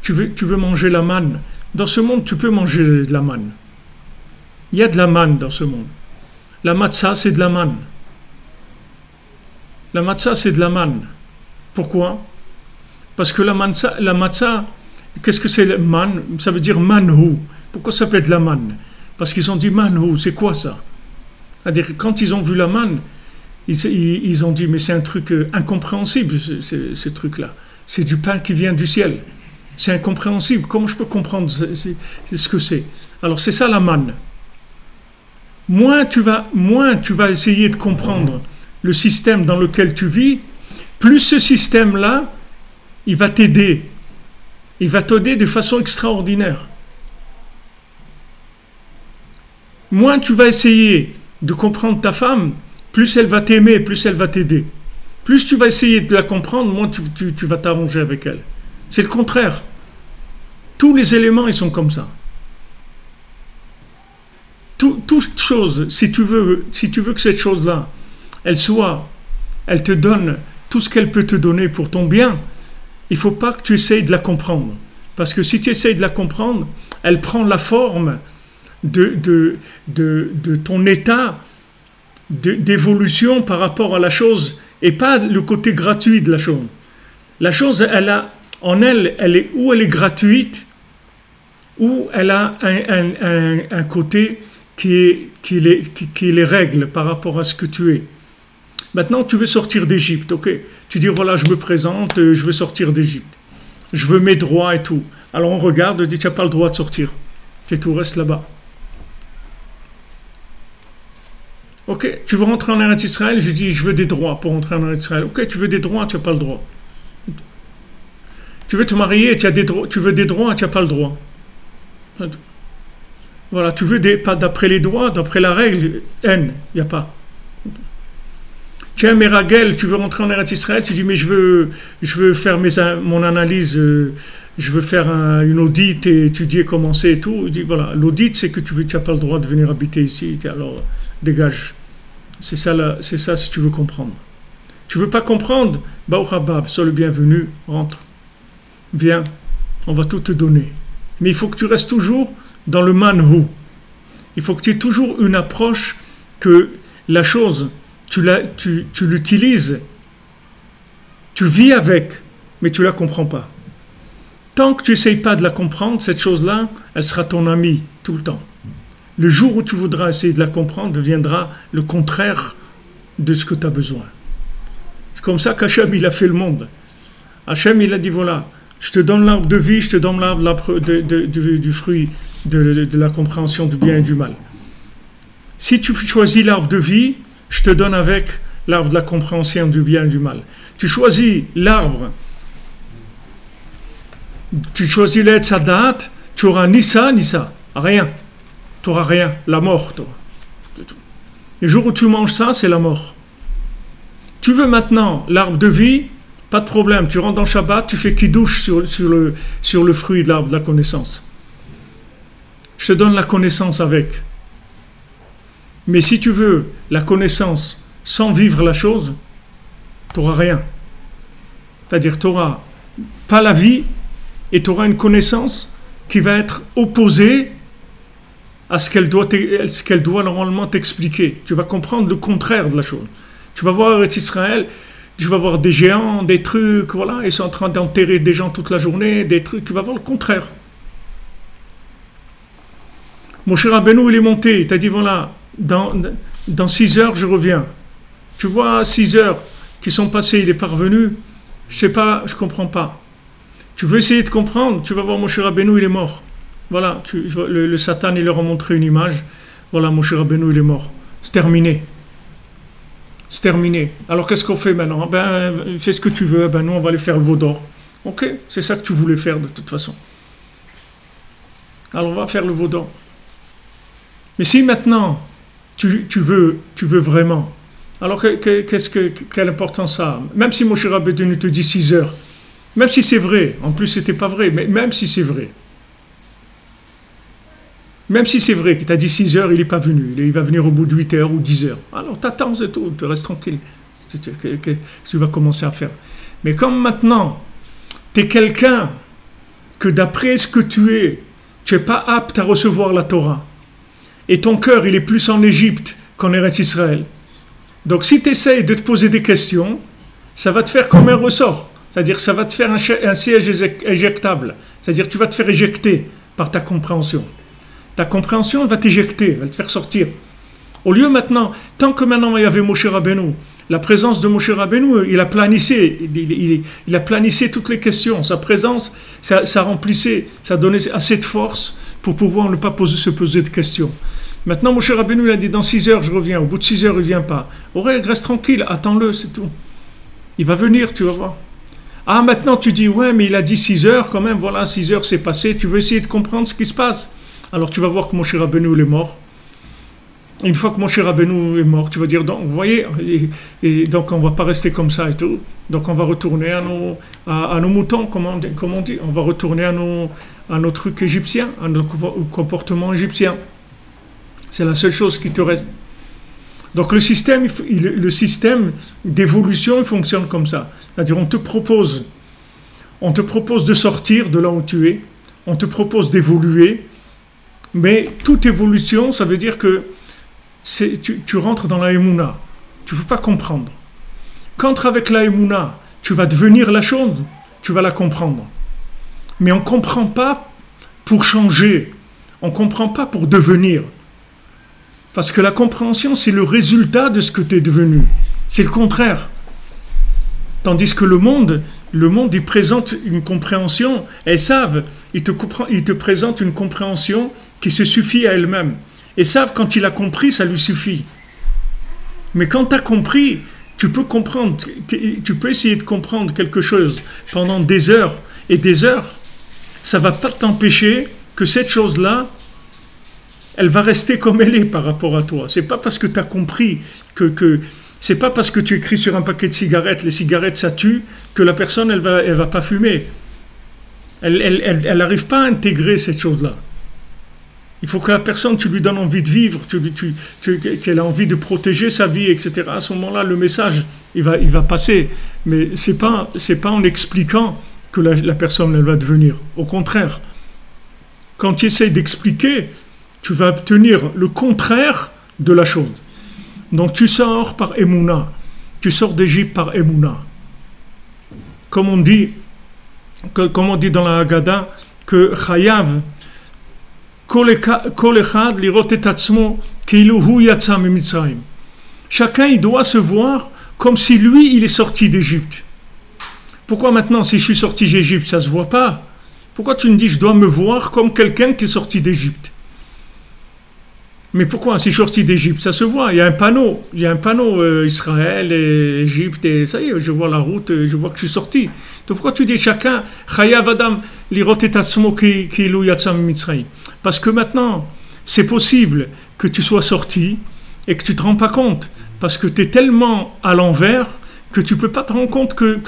Tu veux manger la manne. Dans ce monde, tu peux manger de la manne. Il y a de la manne dans ce monde. La matzah, c'est de la manne. La matzah, c'est de la manne. Pourquoi? Parce que la matzah, qu'est-ce que c'est la manne? Ça veut dire manhu. Pourquoi ça s'appelle de la manne? Parce qu'ils ont dit manhu, c'est quoi ça? C'est-à-dire que quand ils ont vu la manne, ils ont dit, mais c'est un truc incompréhensible, ce truc-là. C'est du pain qui vient du ciel. C'est incompréhensible. Comment je peux comprendre c'est ce que c'est? Alors c'est ça la manne. Moins tu vas essayer de comprendre le système dans lequel tu vis, plus ce système-là, il va t'aider. Il va t'aider de façon extraordinaire. Moins tu vas essayer de comprendre ta femme, plus elle va t'aimer, plus elle va t'aider. Plus tu vas essayer de la comprendre, moins tu vas t'arranger avec elle. C'est le contraire. Tous les éléments, ils sont comme ça. Toute chose, si tu veux que cette chose-là, elle te donne tout ce qu'elle peut te donner pour ton bien, il ne faut pas que tu essayes de la comprendre. Parce que si tu essayes de la comprendre, elle prend la forme de ton état d'évolution par rapport à la chose et pas le côté gratuit de la chose. La chose, elle est gratuite ou elle a un côté qui les règle par rapport à ce que tu es. Maintenant, tu veux sortir d'Égypte, ok? Tu dis, voilà, je me présente, je veux sortir d'Égypte. Je veux mes droits et tout. Alors on regarde, on dit, tu n'as pas le droit de sortir. Tu tout, reste là-bas. Ok, tu veux rentrer en Eretz Israël? Je dis, je veux des droits pour rentrer en Eretz Israël. Ok, tu veux des droits, tu n'as pas le droit. Tu veux te marier, tu veux des droits, tu n'as pas le droit. Voilà, tu veux pas d'après les droits, d'après la règle, il n'y a pas. Tu es un Meragel, tu veux rentrer en Eretz Israël, tu dis, mais je veux faire mon analyse, je veux faire une audit et étudier comment c'est et tout. Il dit, voilà, l'audit, c'est que tu n'as pas le droit de venir habiter ici, alors dégage. C'est ça si tu veux comprendre. Tu veux pas comprendre? Baou Habab, sois le bienvenu, rentre. Viens, on va tout te donner. Mais il faut que tu restes toujours dans le manhou. Il faut que tu aies toujours une approche que la chose, tu l'utilises, tu vis avec, mais tu ne la comprends pas. Tant que tu n'essayes pas de la comprendre, cette chose-là, elle sera ton amie tout le temps. Le jour où tu voudras essayer de la comprendre, deviendra le contraire de ce que tu as besoin. C'est comme ça qu'Hachem, il a fait le monde. Hachem, il a dit, voilà, je te donne l'arbre de vie, je te donne l'arbre du fruit de la compréhension du bien et du mal. Si tu choisis l'arbre de vie, je te donne avec l'arbre de la compréhension du bien et du mal. Tu choisis l'arbre, tu choisis l'Etz Hadat, tu auras ni ça, rien. Tu n'auras rien, la mort, toi. Le jour où tu manges ça, c'est la mort. Tu veux maintenant l'arbre de vie, pas de problème, tu rentres dans Shabbat, tu fais kidouche sur le fruit de l'arbre de la connaissance. Je te donne la connaissance avec. Mais si tu veux la connaissance sans vivre la chose, tu n'auras rien. C'est-à-dire, tu n'auras pas la vie et tu auras une connaissance qui va être opposée à ce qu'elle doit normalement t'expliquer. Tu vas comprendre le contraire de la chose. Tu vas voir avec Israël, tu vas voir des géants, des trucs, voilà, ils sont en train d'enterrer des gens toute la journée, des trucs, tu vas voir le contraire. Moshe Rabbeinu, il est monté, il t'a dit, voilà, dans 6 heures, je reviens. Tu vois, 6 heures qui sont passées, il est parvenu, je sais pas, je comprends pas. Tu veux essayer de comprendre, tu vas voir Moshe Rabbeinu, il est mort. Voilà, le Satan, il leur a montré une image. Voilà, Moshe Rabbeinu, il est mort. C'est terminé. C'est terminé. Alors, qu'est-ce qu'on fait maintenant? Ben, fais ce que tu veux. Ben, nous, on va aller faire le veau d'or. Ok, c'est ça que tu voulais faire de toute façon. Alors, on va faire le veau d'or. Mais si maintenant, tu veux vraiment, alors quelle importance ça a? Même si Moshe Rabbeinu te dit 6 heures, même si c'est vrai, en plus, c'était pas vrai, mais même si c'est vrai, même si c'est vrai qu'il t'a dit 6 heures, il n'est pas venu. Il va venir au bout de 8 heures ou 10 heures. Alors t'attends, c'est tout, tu restes tranquille. Tu vas commencer à faire. Mais comme maintenant, tu es quelqu'un que d'après ce que tu n'es pas apte à recevoir la Torah. Et ton cœur, il est plus en Égypte qu'en Eretz Israël. Donc si tu essayes de te poser des questions, ça va te faire comme un ressort. C'est-à-dire ça va te faire un siège éjectable. C'est-à-dire tu vas te faire éjecter par ta compréhension. Ta compréhension va t'éjecter, va te faire sortir. Au lieu maintenant, tant que maintenant il y avait Moshe Rabbeinu, la présence de Moshe Rabbeinu, il a planissé, il a planissé toutes les questions. Sa présence, ça remplissait, ça donnait assez de force pour pouvoir ne pas se poser de questions. Maintenant, Moshe Rabbeinu, il a dit, dans 6 heures, je reviens. Au bout de 6 heures, il ne vient pas. Aurel, reste tranquille, attends-le, c'est tout. Il va venir, tu vas voir. Ah, maintenant, tu dis, ouais, mais il a dit 6 heures, quand même, voilà, 6 heures, c'est passé. Tu veux essayer de comprendre ce qui se passe. Alors, tu vas voir que Moshe Rabbeinu, il est mort. Une fois que Moshe Rabbeinu est mort, tu vas dire, donc, vous voyez, et donc on ne va pas rester comme ça et tout. Donc, on va retourner à nos moutons, comme on dit. On va retourner à nos trucs égyptiens, à nos comportements égyptiens. C'est la seule chose qui te reste. Donc le système d'évolution, il fonctionne comme ça. C'est-à-dire on te propose de sortir de là où tu es, on te propose d'évoluer, mais toute évolution, ça veut dire que tu rentres dans la Emouna. Tu ne peux pas comprendre. Qu'entre avec la Emouna, tu vas devenir la chose, tu vas la comprendre. Mais on ne comprend pas pour changer, on ne comprend pas pour devenir. Parce que la compréhension, c'est le résultat de ce que tu es devenu. C'est le contraire. Tandis que le monde, il présente une compréhension. Elles savent, il te présente une compréhension qui se suffit à elle-même. Elles savent, quand il a compris, ça lui suffit. Mais quand tu as compris, tu peux essayer de comprendre quelque chose pendant des heures et des heures. Ça ne va pas t'empêcher que cette chose-là, elle va rester comme elle est par rapport à toi. C'est pas parce que tu as compris c'est pas parce que tu écris sur un paquet de cigarettes, les cigarettes ça tue, que la personne elle va pas fumer. Elle n'arrive pas à intégrer cette chose-là. Il faut que la personne, tu lui donnes envie de vivre, qu'elle a envie de protéger sa vie, etc. À ce moment-là, le message, il va passer. Mais c'est pas en expliquant que la personne elle va devenir. Au contraire, quand tu essaies d'expliquer, tu vas obtenir le contraire de la chose. Donc tu sors par Emouna. Tu sors d'Égypte par Emouna. Comme on dit dans la Haggadah, que Chayav, Kol echad lirot et atzmo keilu hu yatsa mimitzrayim. Chacun, il doit se voir comme si lui, il est sorti d'Égypte. Pourquoi maintenant, si je suis sorti d'Égypte, ça ne se voit pas? Pourquoi tu me dis, je dois me voir comme quelqu'un qui est sorti d'Égypte? Mais pourquoi? Si je suis sorti d'Égypte, ça se voit. Il y a un panneau Israël et Égypte, et ça y est, je vois la route, je vois que je suis sorti. Donc pourquoi tu dis chacun, Chayav Adam lirot et atzmo keilu yatsa mimitzrayim? Parce que maintenant, c'est possible que tu sois sorti et que tu ne te rends pas compte. Parce que tu es tellement à l'envers que tu ne peux pas te rendre compte que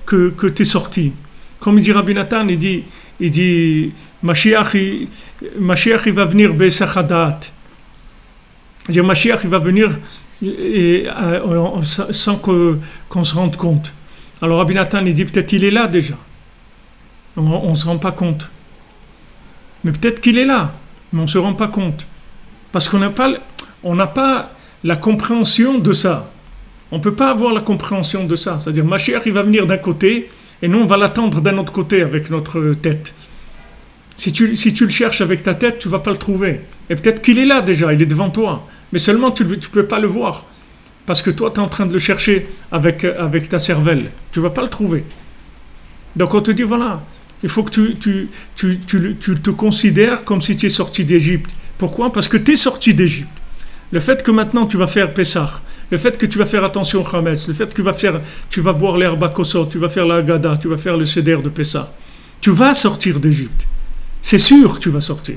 tu es sorti. Comme il dit Rabbi Nathan, il dit Mashiach il va venir Be'esachadat. C'est-à-dire Mashiach il va venir sans qu'on se rende compte. Alors Rabbi Nathan il dit peut-être il est là déjà. On ne se rend pas compte. Mais peut-être qu'il est là, mais on ne se rend pas compte. Parce qu'on n'a pas la compréhension de ça. On ne peut pas avoir la compréhension de ça. C'est-à-dire, Mashiach, il va venir d'un côté, et nous, on va l'attendre d'un autre côté avec notre tête. Si tu le cherches avec ta tête, tu ne vas pas le trouver. Et peut-être qu'il est là déjà, il est devant toi. Mais seulement, tu ne peux pas le voir. Parce que toi, tu es en train de le chercher avec ta cervelle. Tu ne vas pas le trouver. Donc, on te dit, voilà, il faut que tu te considères comme si tu es sorti d'Égypte. Pourquoi? Parce que tu es sorti d'Égypte. Le fait que maintenant tu vas faire Pessah, le fait que tu vas faire attention au Hametz, le fait que tu vas boire l'herbe à Kosot, tu vas faire la Haggadah, tu vas faire le Seder de Pessah, tu vas sortir d'Égypte. C'est sûr que tu vas sortir.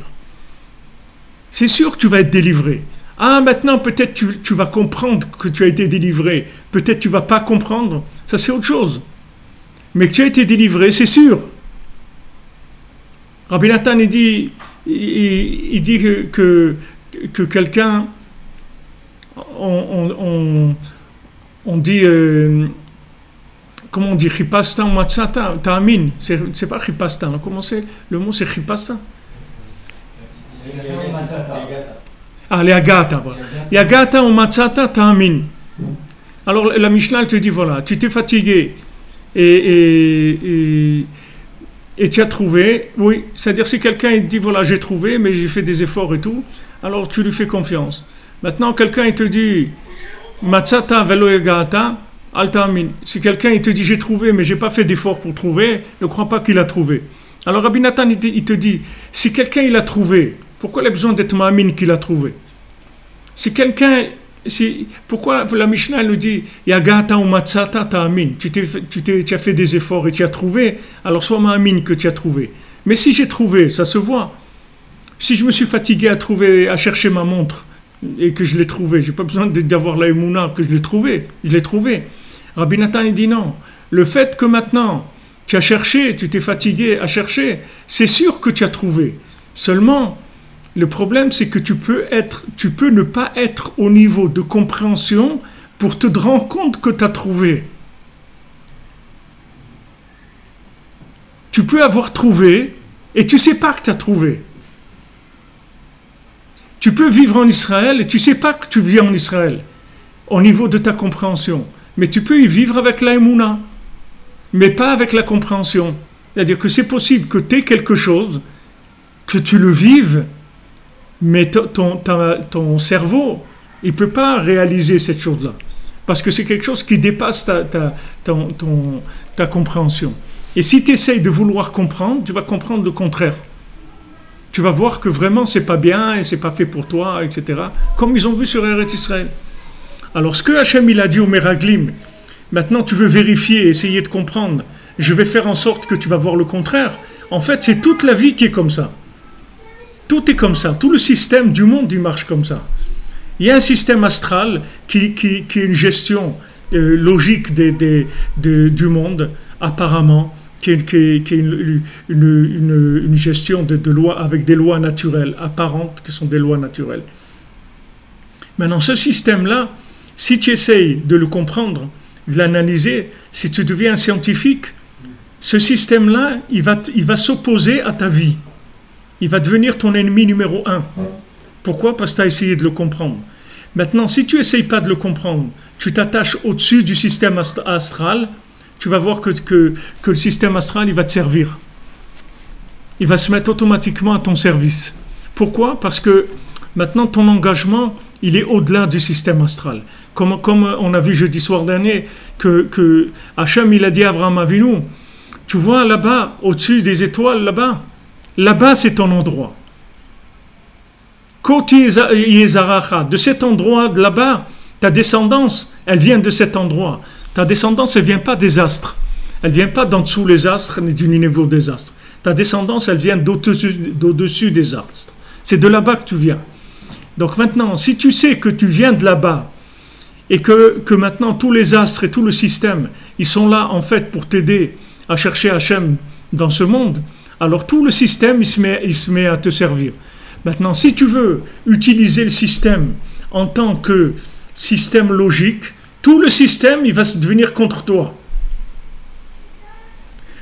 C'est sûr que tu vas être délivré. Ah, maintenant peut-être tu vas comprendre que tu as été délivré. Peut-être tu ne vas pas comprendre. Ça c'est autre chose. Mais que tu as été délivré, c'est sûr. Rabbi Nathan, il dit que quelqu'un, on dit, comment on dit, chipasta ou matzata, ta'amin, c'est pas chipasta, comment c'est, le mot c'est chipasta? Ah, les agata, voilà. Yagata ou matzata, ta'amin. Alors la Mishnah, elle te dit, voilà, tu t'es fatigué, et tu as trouvé, oui, c'est-à-dire si quelqu'un il dit voilà j'ai trouvé mais j'ai fait des efforts et tout, alors tu lui fais confiance. Maintenant, quelqu'un il te dit Matzata velo yagata al ta'amin. Si quelqu'un il te dit j'ai trouvé, mais j'ai pas fait d'effort pour trouver, ne crois pas qu'il a trouvé. Alors Rabbi Nathan il te dit si quelqu'un il a trouvé, pourquoi il a besoin d'être ma'amin qu'il a trouvé? Si quelqu'un pourquoi la Mishnah nous dit Yagata ou Matzata ta'amin, tu as fait des efforts et tu as trouvé, alors sois ma'amin que tu as trouvé. Mais si j'ai trouvé, ça se voit. Si je me suis fatigué à chercher ma montre et que je l'ai trouvée, je n'ai pas besoin d'avoir la émouna que je l'ai trouvée. Rabbi Nathan il dit non. Le fait que maintenant tu as cherché, tu t'es fatigué à chercher, c'est sûr que tu as trouvé. Seulement, le problème c'est que tu peux ne pas être au niveau de compréhension pour te rendre compte que tu as trouvé. Tu peux avoir trouvé et tu ne sais pas que tu as trouvé. Tu peux vivre en Israël et tu ne sais pas que tu vis en Israël au niveau de ta compréhension. Mais tu peux y vivre avec la émouna, mais pas avec la compréhension. C'est-à-dire que c'est possible que tu aies quelque chose, que tu le vives, mais ton cerveau, il ne peut pas réaliser cette chose-là. Parce que c'est quelque chose qui dépasse ta compréhension. Et si tu essayes de vouloir comprendre, tu vas comprendre le contraire. Tu vas voir que vraiment c'est pas bien et c'est pas fait pour toi, etc. Comme ils ont vu sur Eretz Israël. Alors ce que Hachem il a dit au Meraglim, maintenant tu veux vérifier, essayer de comprendre, je vais faire en sorte que tu vas voir le contraire. En fait c'est toute la vie qui est comme ça. Tout est comme ça, tout le système du monde il marche comme ça. Il y a un système astral qui est une gestion logique du monde, apparemment, qui est une gestion de lois avec des lois naturelles, apparentes, qui sont des lois naturelles. Maintenant, ce système-là, si tu essayes de le comprendre, de l'analyser, si tu deviens un scientifique, ce système-là, il va s'opposer à ta vie. Il va devenir ton ennemi numéro 1. Pourquoi? Parce que tu as essayé de le comprendre. Maintenant, si tu n'essayes pas de le comprendre, tu t'attaches au-dessus du système astral, tu vas voir que le système astral, il va te servir. Il va se mettre automatiquement à ton service. Pourquoi? Parce que maintenant, ton engagement, il est au-delà du système astral. Comme on a vu jeudi soir dernier, que Hachem, il a dit à Abraham Avinu, tu vois là-bas, au-dessus des étoiles, là-bas, c'est ton endroit. De cet endroit là-bas, ta descendance, elle vient de cet endroit. Ta descendance, elle ne vient pas des astres. Elle ne vient pas d'en dessous les astres, ni du niveau des astres. Ta descendance, elle vient d'au-dessus des astres. C'est de là-bas que tu viens. Donc maintenant, si tu sais que tu viens de là-bas, et que maintenant tous les astres et tout le système, ils sont là en fait pour t'aider à chercher Hachem dans ce monde, alors tout le système, il se met à te servir. Maintenant, si tu veux utiliser le système en tant que système logique, tout le système, il va se devenir contre toi.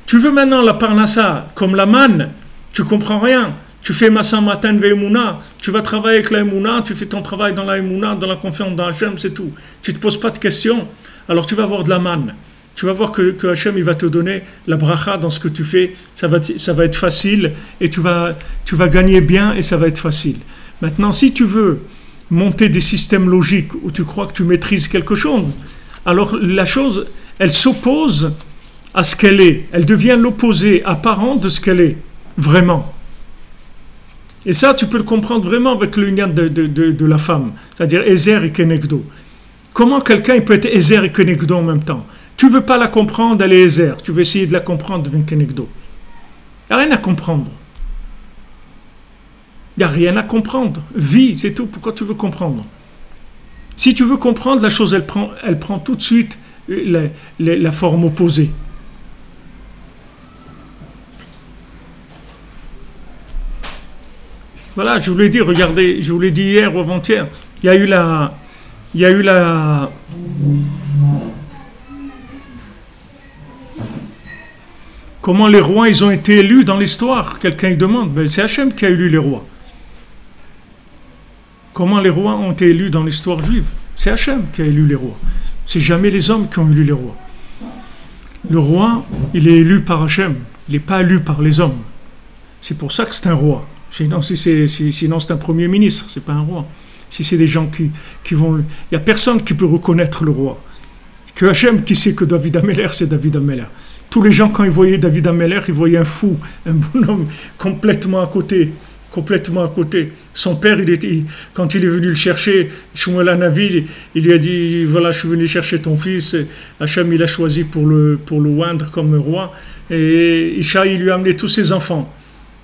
Tu veux maintenant la parnassa comme la manne, tu comprends rien. Tu fais Massa Matan Ve'emuna, tu vas travailler avec la Emouna, tu fais ton travail dans la Emouna, dans la confiance dans Hachem, c'est tout. Tu ne te poses pas de questions, alors tu vas avoir de la manne. Tu vas voir que Hachem il va te donner la bracha dans ce que tu fais, ça va être facile et tu vas gagner bien et ça va être facile. Maintenant, si tu veux monter des systèmes logiques où tu crois que tu maîtrises quelque chose, alors la chose, elle s'oppose à ce qu'elle est. Elle devient l'opposé apparent de ce qu'elle est, vraiment. Et ça, tu peux le comprendre vraiment avec l'union de la femme, c'est-à-dire Ezer et Kenegdo. Comment quelqu'un peut être Ezer et Kenegdo en même temps? Tu ne veux pas la comprendre, elle est Ezer. Tu veux essayer de la comprendre, devient Kenegdo. Il n'y a rien à comprendre. Il n'y a rien à comprendre. Vis, c'est tout. Pourquoi tu veux comprendre? Si tu veux comprendre, la chose, elle prend tout de suite la forme opposée. Voilà, je vous l'ai dit, regardez, je vous l'ai dit hier ou avant-hier, il y a eu la comment les rois, ils ont été élus dans l'histoire. Quelqu'un il demande, ben, c'est Hachem qui a élu les rois. Comment les rois ont été élus dans l'histoire juive? C'est Hachem qui a élu les rois. C'est jamais les hommes qui ont élu les rois. Le roi, il est élu par Hachem. Il n'est pas élu par les hommes. C'est pour ça que c'est un roi. Sinon c'est un premier ministre, c'est pas un roi. Si c'est des gens qui vont... Il n'y a personne qui peut reconnaître le roi. Que Hachem qui sait que David Ameller, c'est David Ameller. Tous les gens, quand ils voyaient David Ameller, ils voyaient un fou, un bonhomme complètement à côté. Complètement à côté. Son père, quand il est venu le chercher, Shmuel Hanavi, il lui a dit, voilà, je suis venu chercher ton fils. Hachem, il a choisi pour le oindre comme roi. Et Ishaï, il lui a amené tous ses enfants,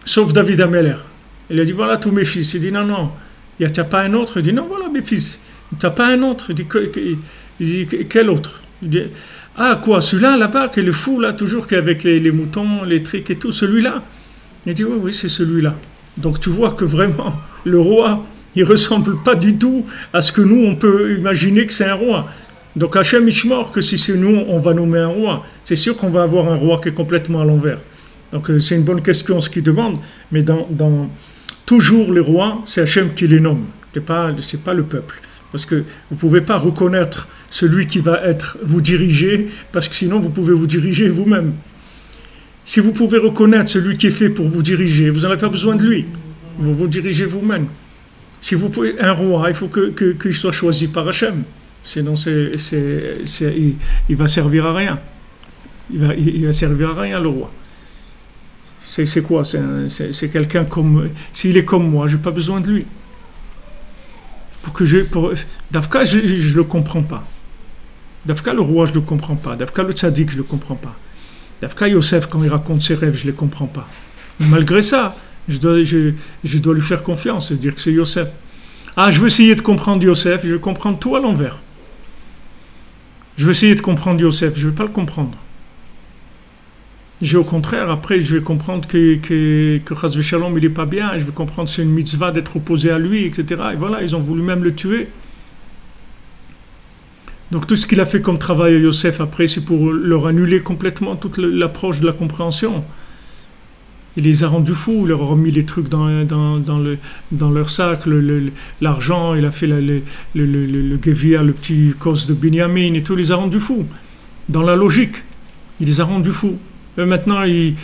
sauf David Ameller. Il a dit, voilà tous mes fils. Il dit, non, tu n'as pas un autre? Il dit, non, voilà mes fils. Tu n'as pas un autre? Il dit, quel autre? Il dit, ah, quoi, celui-là, là-bas, qui est le fou, là, toujours, qui est avec les moutons, les triques et tout, celui-là? Il dit, oui, c'est celui-là. Donc tu vois que vraiment, le roi, il ne ressemble pas du tout à ce que nous, on peut imaginer que c'est un roi. Donc Hachem Ishmor, que si c'est nous, on va nommer un roi, c'est sûr qu'on va avoir un roi qui est complètement à l'envers. Donc c'est une bonne question ce qu'il demande, mais dans toujours les rois, c'est Hachem qui les nomme, c'est pas le peuple. Parce que vous ne pouvez pas reconnaître celui qui va vous diriger, parce que sinon vous pouvez vous diriger vous-même. Si vous pouvez reconnaître celui qui est fait pour vous diriger, vous n'en avez pas besoin de lui. Vous vous dirigez vous-même. Si vous pouvez un roi, il faut qu'il soit choisi par Hachem. Sinon, il va servir à rien. Il va servir à rien, le roi. C'est quoi? C'est quelqu'un comme... S'il est comme moi, je n'ai pas besoin de lui. Dafka, je ne le comprends pas. Dafka, le roi, je ne le comprends pas. Dafka, le tzaddik, je ne le comprends pas. Dafka Yosef, quand il raconte ses rêves, je ne les comprends pas. Mais malgré ça, je dois lui faire confiance et dire que c'est Yosef. Ah, je veux essayer de comprendre Yosef, je vais comprendre tout à l'envers. Je vais essayer de comprendre Yosef, je ne vais pas le comprendre. Au contraire, après, je vais comprendre que Chas v'Shalom, il n'est pas bien, je vais comprendre que c'est une mitzvah d'être opposé à lui, etc. Et voilà, ils ont voulu même le tuer. Donc tout ce qu'il a fait comme travail à Yosef après, c'est pour leur annuler complètement toute l'approche de la compréhension. Il les a rendus fous, il leur a remis les trucs dans leur sac, l'argent, il a fait le Gevia, le petit cos de Binyamin et tout, il les a rendus fous. Dans la logique, il les a rendus fous. Et maintenant, ils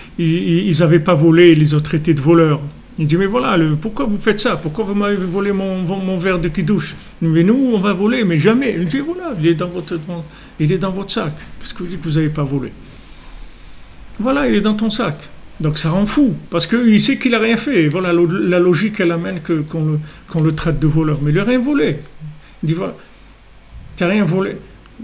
n'avaient pas volé, ils les ont traités de voleurs. Il dit, mais voilà, pourquoi vous faites ça? Pourquoi vous m'avez volé mon verre de kidouche? Mais nous, on va voler, mais jamais. Il dit, voilà, il est dans votre sac. Qu'est-ce que vous dites que vous n'avez pas volé? Voilà, il est dans ton sac. Donc ça rend fou, parce qu'il sait qu'il n'a rien fait. Et voilà, la logique, elle amène qu'on le traite de voleur. Mais il n'a rien volé. Il dit, voilà, tu n'as rien volé.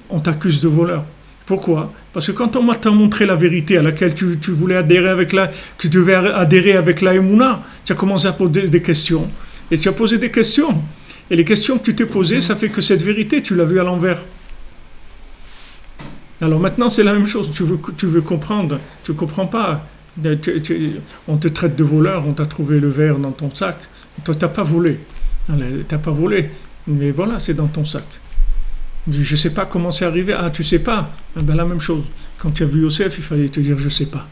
On t'accuse de voleur. Pourquoi? Parce que quand on t'a montré la vérité à laquelle tu voulais adhérer que tu devais adhérer avec la Emouna, tu as commencé à poser des questions. Et tu as posé des questions. Et les questions que tu t'es posées, ça fait que cette vérité, tu l'as vue à l'envers. Alors maintenant, c'est la même chose. Tu veux comprendre. Tu ne comprends pas. On te traite de voleur, on t'a trouvé le verre dans ton sac. Toi, tu n'as pas volé. Tu n'as pas volé. Mais voilà, c'est dans ton sac. Je ne sais pas comment c'est arrivé. Ah, tu ne sais pas? Ben, la même chose. Quand tu as vu Yosef, il fallait te dire je ne sais pas.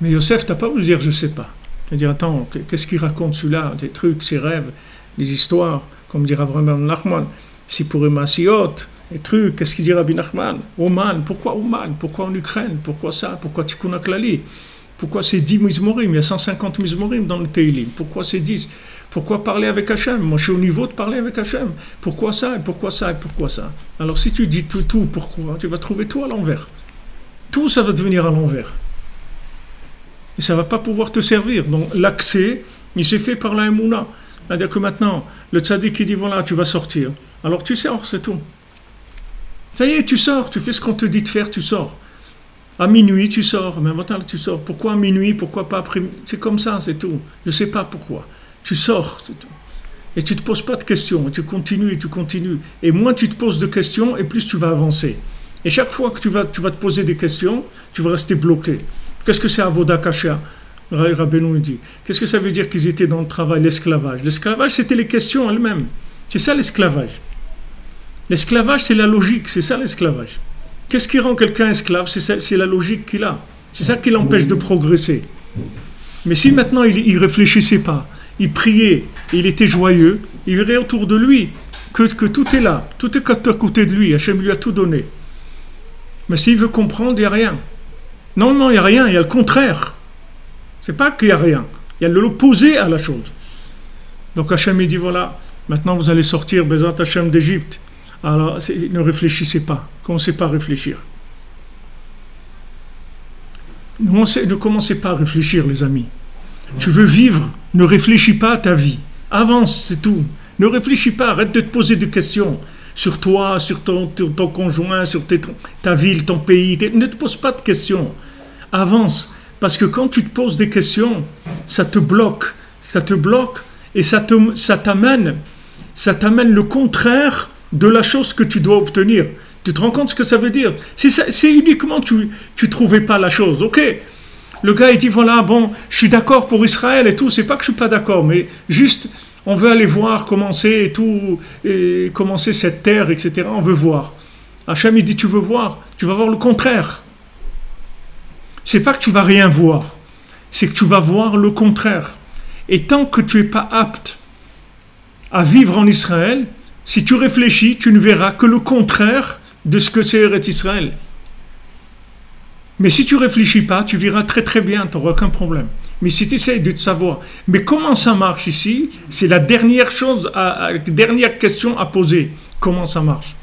Mais Yosef, tu n'as pas voulu dire je ne sais pas. Tu vas dire attends, qu'est-ce qu'il raconte celui-là? Des trucs, ses rêves, des histoires, comme dira vraiment Nachman. Sipurim Asiot, des trucs, qu'est-ce qu'il dit Rabbi Nachman? Oman, pourquoi Oman? Pourquoi en Ukraine? Pourquoi ça? Pourquoi Tikkun HaKlali? Pourquoi c'est 10 mizmorim? Il y a 150 mizmorim dans le Teilim. Pourquoi c'est 10? Pourquoi parler avec Hachem? Moi, je suis au niveau de parler avec Hachem. Pourquoi ça? Et pourquoi ça? Et pourquoi ça? Alors, si tu dis tout pourquoi, tu vas trouver tout à l'envers. Tout, ça va devenir à l'envers. Et ça ne va pas pouvoir te servir. Donc, l'accès, il s'est fait par la Emouna. C'est-à-dire que maintenant, le tzaddik qui dit, voilà, tu vas sortir. Alors, tu sors, c'est tout. Ça y est, tu sors. Tu fais ce qu'on te dit de faire, tu sors. À minuit, tu sors. Mais maintenant, tu sors. Pourquoi à minuit? Pourquoi pas après? C'est comme ça, c'est tout. Je ne sais pas pourquoi. Tu sors, c'est tout. Et tu ne te poses pas de questions. Et tu continues, et tu continues. Et moins tu te poses de questions, et plus tu vas avancer. Et chaque fois que tu vas te poser des questions, tu vas rester bloqué. Qu'est-ce que c'est Avoda Kasha? Rabbeinu dit. Qu'est-ce que ça veut dire qu'ils étaient dans le travail, l'esclavage? L'esclavage, c'était les questions elles-mêmes. C'est ça l'esclavage. L'esclavage, c'est la logique. C'est ça l'esclavage. Qu'est-ce qui rend quelqu'un esclave? C'est la logique qu'il a. C'est ça qui l'empêche de progresser. Mais si maintenant il ne réfléchissait pas, il priait, il était joyeux, il verrait autour de lui que tout est là, tout est à côté de lui, Hachem lui a tout donné. Mais s'il veut comprendre, il n'y a rien. Non, il n'y a rien, il y a le contraire. C'est pas qu'il n'y a rien, il y a l'opposé à la chose. Donc Hachem il dit voilà, Maintenant, vous allez sortir Bezat Hashem d'Égypte. Alors, ne réfléchissez pas. Commencez pas à réfléchir. Ne commencez pas à réfléchir, les amis. Tu veux vivre, ne réfléchis pas à ta vie. Avance, c'est tout. Ne réfléchis pas, arrête de te poser des questions sur toi, sur ton conjoint, sur ta ville, ton pays. Ne te pose pas de questions. Avance. Parce que quand tu te poses des questions, ça te bloque. Ça te bloque et ça t'amène le contraire de la chose que tu dois obtenir. Tu te rends compte ce que ça veut dire? C'est uniquement tu trouvais pas la chose. Ok. Le gars il dit voilà, bon, je suis d'accord pour Israël et tout. C'est pas que je suis pas d'accord, mais juste on veut aller voir comment c'est et tout, et comment c'est cette terre, etc. On veut voir. Hachem il dit tu veux voir, tu vas voir le contraire. C'est pas que tu vas rien voir, c'est que tu vas voir le contraire. Et tant que tu n'es pas apte à vivre en Israël, si tu réfléchis, tu ne verras que le contraire de ce que c'est Eretz Israël. Mais si tu ne réfléchis pas, tu verras très très bien, tu n'auras aucun problème. Mais si tu essaies de te savoir, mais comment ça marche ici, c'est la dernière chose, dernière question à poser. Comment ça marche?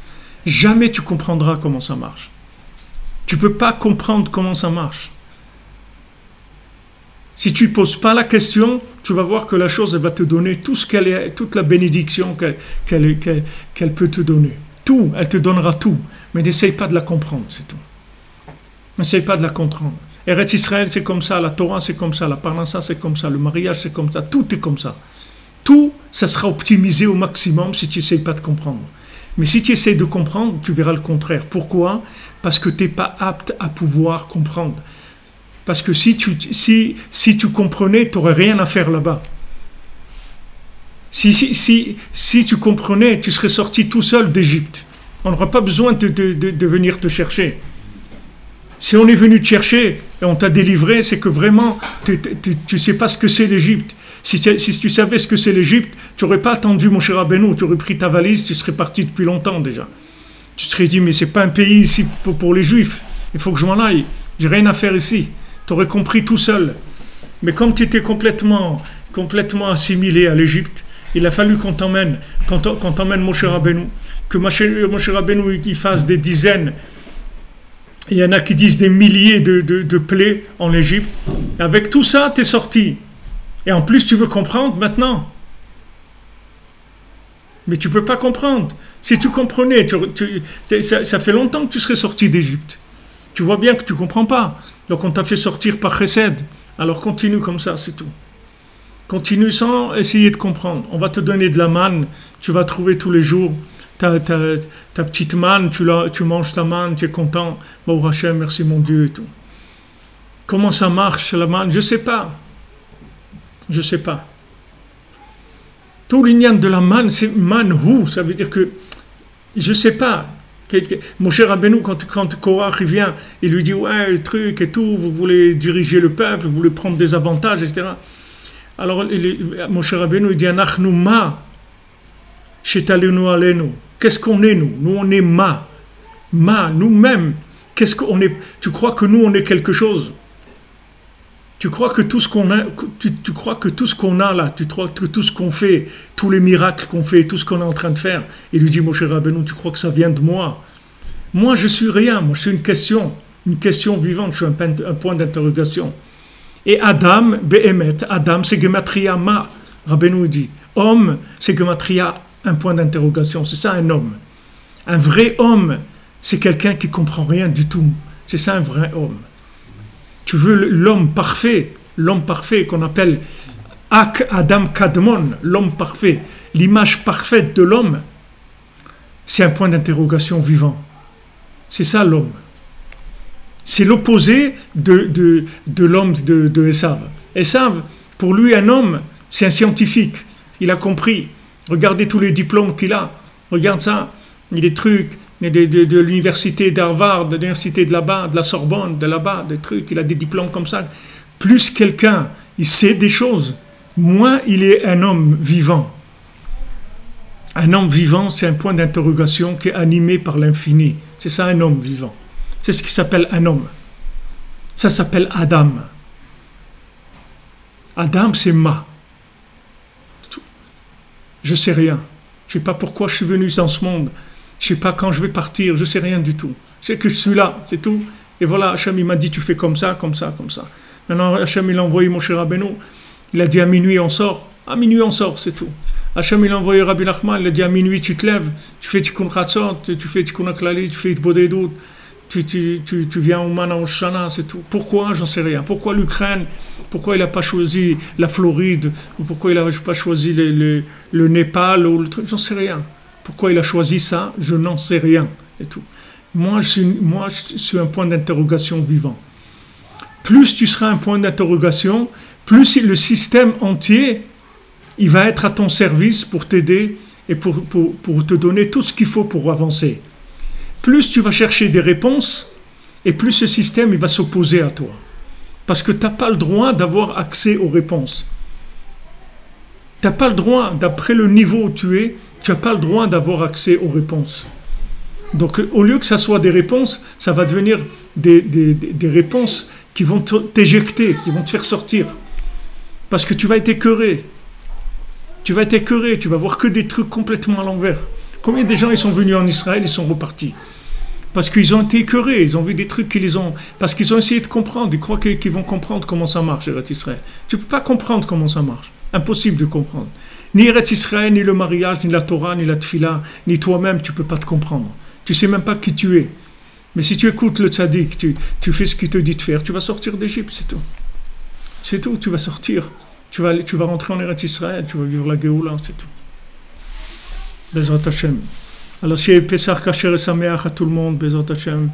Jamais tu comprendras comment ça marche. Tu ne peux pas comprendre comment ça marche. Si tu ne poses pas la question, tu vas voir que la chose elle va te donner tout ce qu'elle est, toute la bénédiction qu'elle peut te donner. Tout, elle te donnera tout. Mais n'essaye pas de la comprendre, c'est tout. N'essaye pas de la comprendre. Eretz Israël, c'est comme ça, la Torah, c'est comme ça, la Parnassa, c'est comme ça, le mariage, c'est comme ça, tout est comme ça. Tout, ça sera optimisé au maximum si tu n'essayes pas de comprendre. Mais si tu essayes de comprendre, tu verras le contraire. Pourquoi? Parce que tu n'es pas apte à pouvoir comprendre. Parce que si tu comprenais, tu n'aurais rien à faire là-bas. Si tu comprenais, tu serais sorti tout seul d'Égypte. On n'aura pas besoin de venir te chercher. Si on est venu te chercher et on t'a délivré, c'est que vraiment, tu ne sais pas ce que c'est l'Égypte. Si tu savais ce que c'est l'Égypte, tu n'aurais pas attendu mon cher Rabbeinu, tu aurais pris ta valise, tu serais parti depuis longtemps déjà. Tu te serais dit, mais ce n'est pas un pays ici pour les Juifs, il faut que je m'en aille, j'ai rien à faire ici. Tu aurais compris tout seul. Mais comme tu étais complètement assimilé à l'Égypte, il a fallu qu'on t'emmène Moshe Rabbeinu, que Moshe Rabbeinu il fasse des dizaines, il y en a qui disent des milliers de plaies en Égypte. Avec tout ça, tu es sorti. Et en plus, tu veux comprendre maintenant. Mais tu ne peux pas comprendre. Si tu comprenais, ça fait longtemps que tu serais sorti d'Égypte. Tu vois bien que tu ne comprends pas. Donc on t'a fait sortir par chesed. Alors continue comme ça, c'est tout. Continue sans essayer de comprendre. On va te donner de la manne. Tu vas trouver tous les jours ta petite manne. Tu manges ta manne, tu es content. Bon, Hachem, merci mon Dieu et tout. Comment ça marche la manne? Je ne sais pas. Je ne sais pas. Tout l'ignan de la manne, c'est manhu. Ça veut dire que je ne sais pas. Mon cher Rabbeinu, quand Korach vient, il lui dit ouais, le truc et tout, vous voulez diriger le peuple, vous voulez prendre des avantages, etc. Alors, mon cher Rabbeinu, il dit Anachnu ma, shetalenu alenu. Qu'est-ce qu'on est, nous? Nous, on est ma, nous-mêmes. Qu'est-ce qu'on est? Tu crois que nous, on est quelque chose? Tu crois que tout ce qu'on a, tu crois que tout ce qu'on a là, tu crois que tout ce qu'on fait, tous les miracles qu'on fait, tout ce qu'on est en train de faire, il lui dit, mon cher Rabbeinu, tu crois que ça vient de moi? Moi, je suis rien, moi, je suis une question vivante, je suis un point d'interrogation. Et Adam, Behemet, Adam, c'est Gematria Ma, Rabbeinu dit. Homme, c'est Gematria, un point d'interrogation, c'est ça un homme. Un vrai homme, c'est quelqu'un qui ne comprend rien du tout. C'est ça un vrai homme. Tu veux l'homme parfait qu'on appelle Ak Adam Kadmon, l'homme parfait, l'image parfaite de l'homme, c'est un point d'interrogation vivant. C'est ça l'homme. C'est l'opposé de l'homme de Esav. Esav, pour lui, un homme, c'est un scientifique. Il a compris. Regardez tous les diplômes qu'il a. Regarde ça. Il y a des trucs de l'université d'Harvard, de l'université de là-bas, de la Sorbonne, de là-bas, des trucs. Il a des diplômes comme ça. Plus quelqu'un, il sait des choses, moins il est un homme vivant. Un homme vivant, c'est un point d'interrogation qui est animé par l'infini. C'est ça un homme vivant. C'est ce qui s'appelle un homme. Ça s'appelle Adam. Adam, c'est ma. Je sais rien. Je sais pas pourquoi je suis venu dans ce monde. Je sais pas quand je vais partir. Je sais rien du tout. Je sais que je suis là, c'est tout. Et voilà, Hachem, il m'a dit, tu fais comme ça, comme ça, comme ça. Maintenant, Hachem, il a envoyé Moshe Rabbeinu. Il a dit, à minuit, on sort. À minuit, on sort, c'est tout. Hachem, il a envoyé Rabbi Nachman. Il a dit, à minuit, tu te lèves. Tu fais Tikkun Chatzot, tu fais Tikkun HaKlali, tu fais Itbodedut. Tu viens au Mana au Shana, c'est tout. Pourquoi? J'en sais rien. Pourquoi l'Ukraine? Pourquoi il n'a pas choisi la Floride? Ou pourquoi il n'a pas choisi le Népal ou le truc? J'en sais rien. Pourquoi il a choisi ça? Je n'en sais rien. C'est tout. Moi, je suis un point d'interrogation vivant. Plus tu seras un point d'interrogation, plus le système entier, il va être à ton service pour t'aider et pour te donner tout ce qu'il faut pour avancer. Plus tu vas chercher des réponses, et plus ce système il va s'opposer à toi. Parce que tu n'as pas le droit d'avoir accès aux réponses. Tu n'as pas le droit, d'après le niveau où tu n'as pas le droit d'avoir accès aux réponses. Donc au lieu que ça soit des réponses, ça va devenir des réponses qui vont t'éjecter, qui vont te faire sortir. Parce que tu vas être écœuré. Tu vas être écœuré, tu vas voir que des trucs complètement à l'envers. Combien de gens ils sont venus en Israël, ils sont repartis? Parce qu'ils ont été écœurés, ils ont vu des trucs parce qu'ils ont essayé de comprendre, ils croient qu'ils vont comprendre comment ça marche, Eretz Israël. Tu ne peux pas comprendre comment ça marche. Impossible de comprendre. Ni Eretz Israël, ni le mariage, ni la Torah, ni la Tfila, ni toi-même, tu ne peux pas te comprendre. Tu ne sais même pas qui tu es. Mais si tu écoutes le tzaddik, tu fais ce qu'il te dit de faire, tu vas sortir d'Égypte, c'est tout. C'est tout, tu vas sortir. Tu vas rentrer en Eretz Israël, tu vas vivre la Géoula, c'est tout. Bezrat Hashem. Alors, chez Pesach Kasher et Sameach à tout le monde, Bezrat Hashem.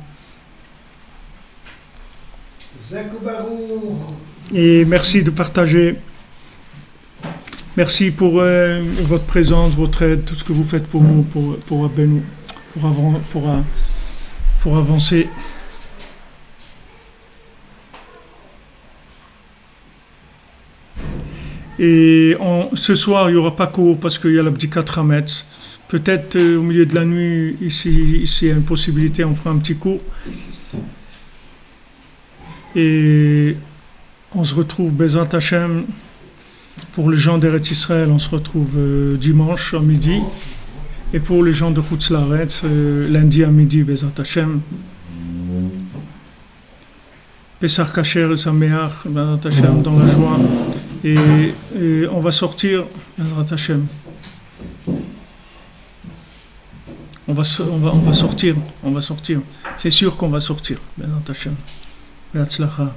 Et merci de partager. Merci pour votre présence, votre aide, tout ce que vous faites pour nous, pour avancer. Et ce soir, il n'y aura pas cours parce qu'il y a la Bdikat Hametz. Peut-être au milieu de la nuit, ici, il y a une possibilité, on fera un petit cours. Et on se retrouve, Bezrat Hashem, pour les gens d'Eretz Israël, on se retrouve dimanche à midi. Et pour les gens de Chutz La'aretz, lundi à midi, Bezrat Hashem. Pesach Kasher et Sameach, Bezrat Hashem, dans la joie. Et on va sortir, Bezrat Hashem. On va sortir. C'est sûr qu'on va sortir. Bezrat Hashem. Be'atzlacha.